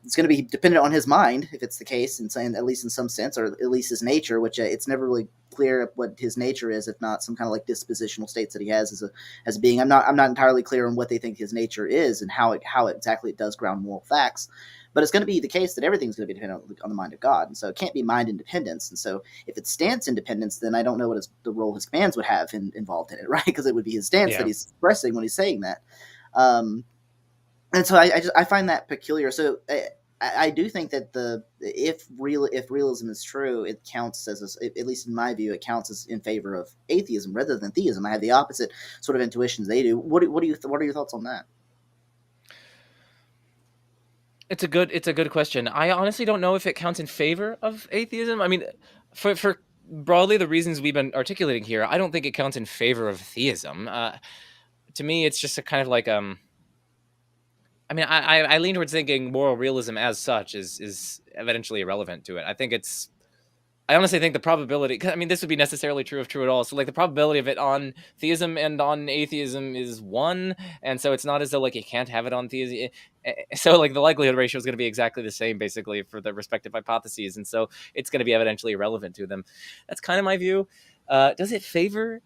it's going to be dependent on his mind, if it's the case, and saying at least in some sense, or at least his nature, which it's never really clear what his nature is, if not some kind of like dispositional states that he has as a being. I'm not entirely clear on what they think his nature is and how exactly it does ground moral facts. But it's going to be the case that everything's going to be dependent on the mind of God, and so it can't be mind independence. And so if it's stance independence, then I don't know what the role his commands would have involved in it, right? Because it would be his stance that he's expressing when he's saying that. And so I find that peculiar. So I do think that if realism is true, it counts at least in my view, it counts as in favor of atheism rather than theism. I have the opposite sort of intuitions they do. What are your thoughts on that? It's a good question. I honestly don't know if it counts in favor of atheism. I mean, for broadly the reasons we've been articulating here, I don't think it counts in favor of theism. To me, it's just a kind of like I mean, I lean towards thinking moral realism as such is evidentially irrelevant to it. I honestly think the probability, I mean, this would be necessarily true if true at all. So like the probability of it on theism and on atheism is 1. And so it's not as though like you can't have it on theism. So like the likelihood ratio is going to be exactly the same basically for the respective hypotheses. And so it's going to be evidentially irrelevant to them. That's kind of my view. Does it favor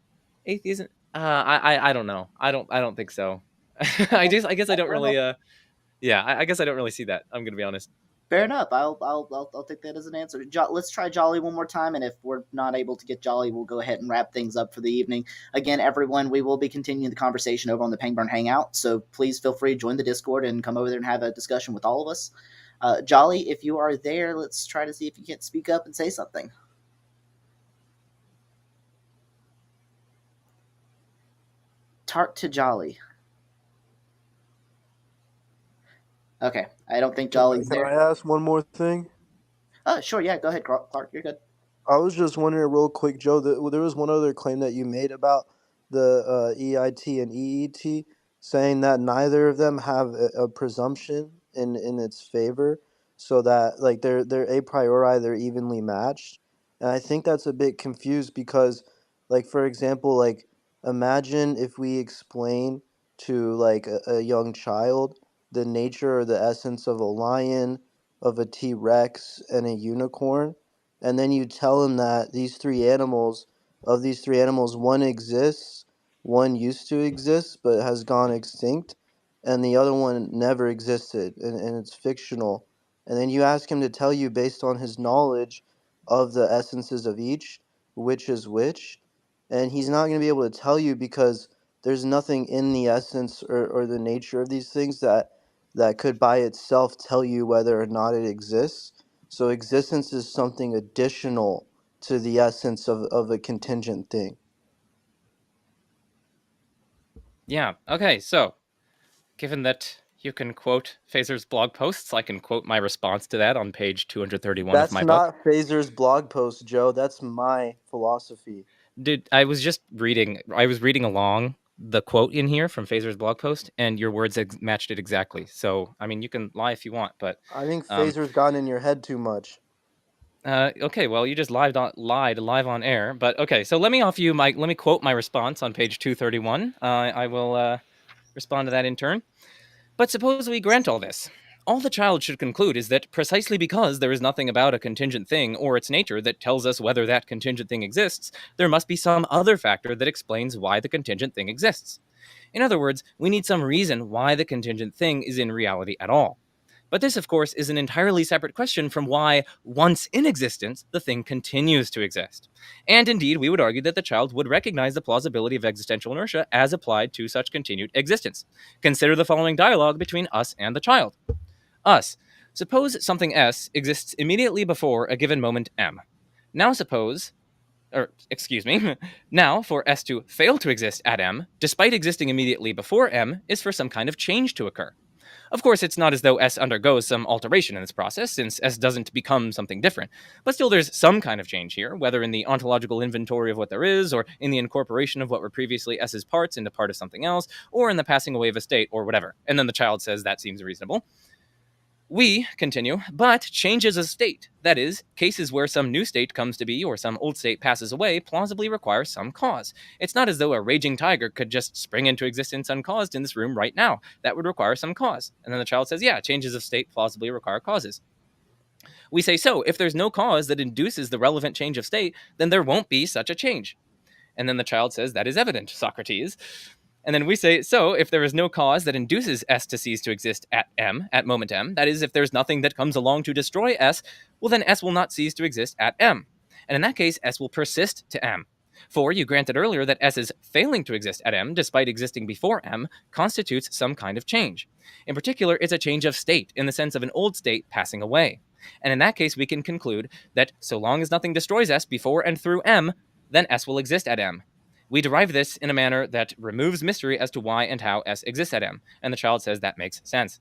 atheism? I don't know. I don't think so. I guess I don't really, I guess I don't really see that. I'm going to be honest. Fair enough. I'll take that as an answer. Let's try Jolly one more time, and if we're not able to get Jolly, we'll go ahead and wrap things up for the evening. Again, everyone, we will be continuing the conversation over on the Pangburn Hangout, so please feel free to join the Discord and come over there and have a discussion with all of us. Jolly, if you are there, let's try to see if you can't speak up and say something. Tart to Jolly. Okay, I don't think Jolly's there. Can I ask one more thing? Sure, yeah, go ahead, Clark. You're good. I was just wondering real quick, Joe, there was one other claim that you made about the EIT and EET, saying that neither of them have a presumption in its favor, so that like they're a priori, they're evenly matched. And I think that's a bit confused because, like, for example, like imagine if we explain to like a young child the nature or the essence of a lion, of a T-Rex, and a unicorn, and then you tell him that these three animals, one exists, one used to exist but has gone extinct, and the other one never existed, and it's fictional. And then you ask him to tell you based on his knowledge of the essences of each, which is which, and he's not going to be able to tell you because there's nothing in the essence or the nature of these things that could by itself tell you whether or not it exists. So existence is something additional to the essence of a contingent thing. Yeah. Okay. So, given that you can quote Phaser's blog posts, I can quote my response to that on page 231 of That's my book. not Phaser's blog post, Joe. That's my philosophy. Dude, I was reading along the quote in here from Phaser's blog post, and your words matched it exactly. So, I mean, you can lie if you want, but I think Phaser's gotten in your head too much. okay, well, you just lied live on air. But okay, so let me quote my response on page 231. I will respond to that in turn. But suppose we grant all this. All the child should conclude is that precisely because there is nothing about a contingent thing or its nature that tells us whether that contingent thing exists, there must be some other factor that explains why the contingent thing exists. In other words, we need some reason why the contingent thing is in reality at all. But this, of course, is an entirely separate question from why, once in existence, the thing continues to exist. And indeed, we would argue that the child would recognize the plausibility of existential inertia as applied to such continued existence. Consider the following dialogue between us and the child. Us. Suppose something S exists immediately before a given moment M. Now now for S to fail to exist at M, despite existing immediately before M, is for some kind of change to occur. Of course, it's not as though S undergoes some alteration in this process, since S doesn't become something different. But still, there's some kind of change here, whether in the ontological inventory of what there is, or in the incorporation of what were previously S's parts into part of something else, or in the passing away of a state, or whatever. And then the child says that seems reasonable. We continue, but changes of state, that is, cases where some new state comes to be or some old state passes away, plausibly require some cause. It's not as though a raging tiger could just spring into existence uncaused in this room right now. That would require some cause. And then the child says, yeah, changes of state plausibly require causes. We say, so if there's no cause that induces the relevant change of state, then there won't be such a change. And then the child says, that is evident, Socrates. And then we say, so if there is no cause that induces S to cease to exist at M, at moment M, that is, if there's nothing that comes along to destroy S, well, then S will not cease to exist at M. And in that case, S will persist to M. For you granted earlier that S is failing to exist at M, despite existing before M, constitutes some kind of change. In particular, it's a change of state, in the sense of an old state passing away. And in that case, we can conclude that so long as nothing destroys S before and through M, then S will exist at M. We derive this in a manner that removes mystery as to why and how S exists at M, and the child says that makes sense.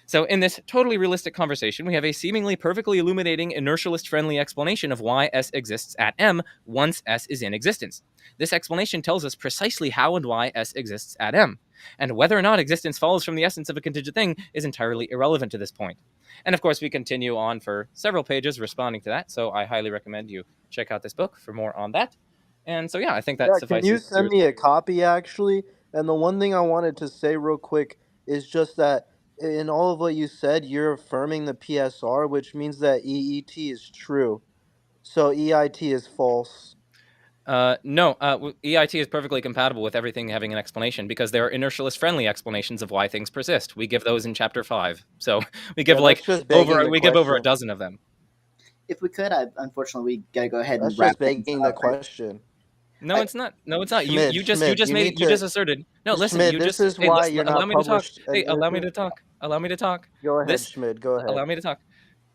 So in this totally realistic conversation, we have a seemingly perfectly illuminating, inertialist-friendly explanation of why S exists at M once S is in existence. This explanation tells us precisely how and why S exists at M, and whether or not existence follows from the essence of a contingent thing is entirely irrelevant to this point. And of course, we continue on for several pages responding to that, so I highly recommend you check out this book for more on that. And so, yeah, I think that suffices. Can you send me a copy, actually? And the one thing I wanted to say real quick is just that in all of what you said, you're affirming the PSR, which means that EET is true. So EIT is false. No, EIT is perfectly compatible with everything having an explanation because there are inertialist-friendly explanations of why things persist. We give those in chapter 5. So we give give over a dozen of them. If we could, unfortunately, we gotta go ahead and That's wrap just begging the question. No, it's not. No, it's not. Schmid, you just asserted. No, listen. Schmid, You this just. is why you're allow not me to talk. published. Hey, allow me to talk. Allow me to talk. Go ahead, Schmid. Go ahead. Allow me to talk.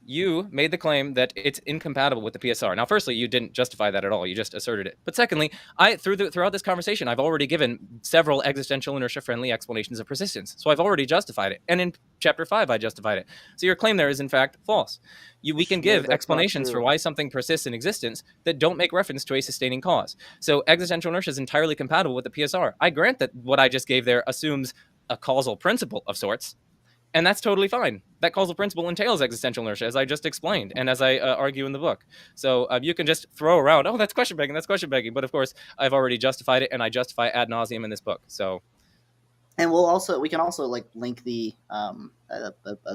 You made the claim that it's incompatible with the PSR. Now, firstly, you didn't justify that at all. You just asserted it. But secondly, throughout this conversation, I've already given several existential inertia-friendly explanations of persistence. So I've already justified it. And in chapter 5, I justified it. So your claim there is, in fact, false. We can give explanations for why something persists in existence that don't make reference to a sustaining cause. So existential inertia is entirely compatible with the PSR. I grant that what I just gave there assumes a causal principle of sorts. And that's totally fine. That causal principle entails existential inertia, as I just explained, and as I argue in the book. So you can just throw around, oh, that's question begging. But of course, I've already justified it, and I justify ad nauseum in this book. So And we can also like link a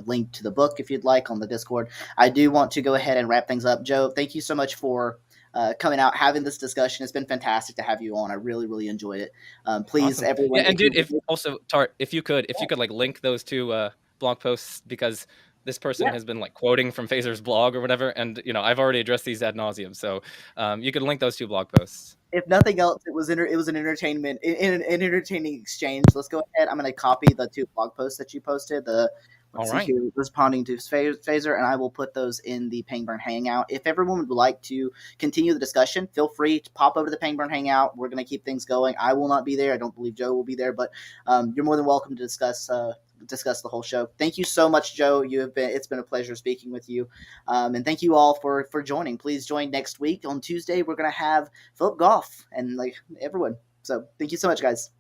link to the book if you'd like on the Discord. I do want to go ahead and wrap things up. Joe, thank you so much for coming out, having this discussion. It's been fantastic to have you on. I really, really enjoyed it. Please, Awesome. Yeah, everyone, and if dude, you if also Tart, if you could like link those two blog posts, because this person yeah, has been like quoting from Phaser's blog or whatever, and I've already addressed these ad nauseum, so you could link those two blog posts. if nothing else, it was an entertainment, an entertaining exchange. Let's go ahead. I'm going to copy the two blog posts that you posted. All Let's see right. here, responding to Phaser, and I will put those in the Pangburn Hangout. If everyone would like to continue the discussion, feel free to pop over to the Pangburn Hangout. We're going to keep things going. I will not be there. I don't believe Joe will be there, but you're more than welcome to discuss the whole show. Thank you so much, Joe. It's been a pleasure speaking with you, and thank you all for joining. Please join next week on Tuesday. We're going to have Philip Goff and like everyone. So thank you so much, guys.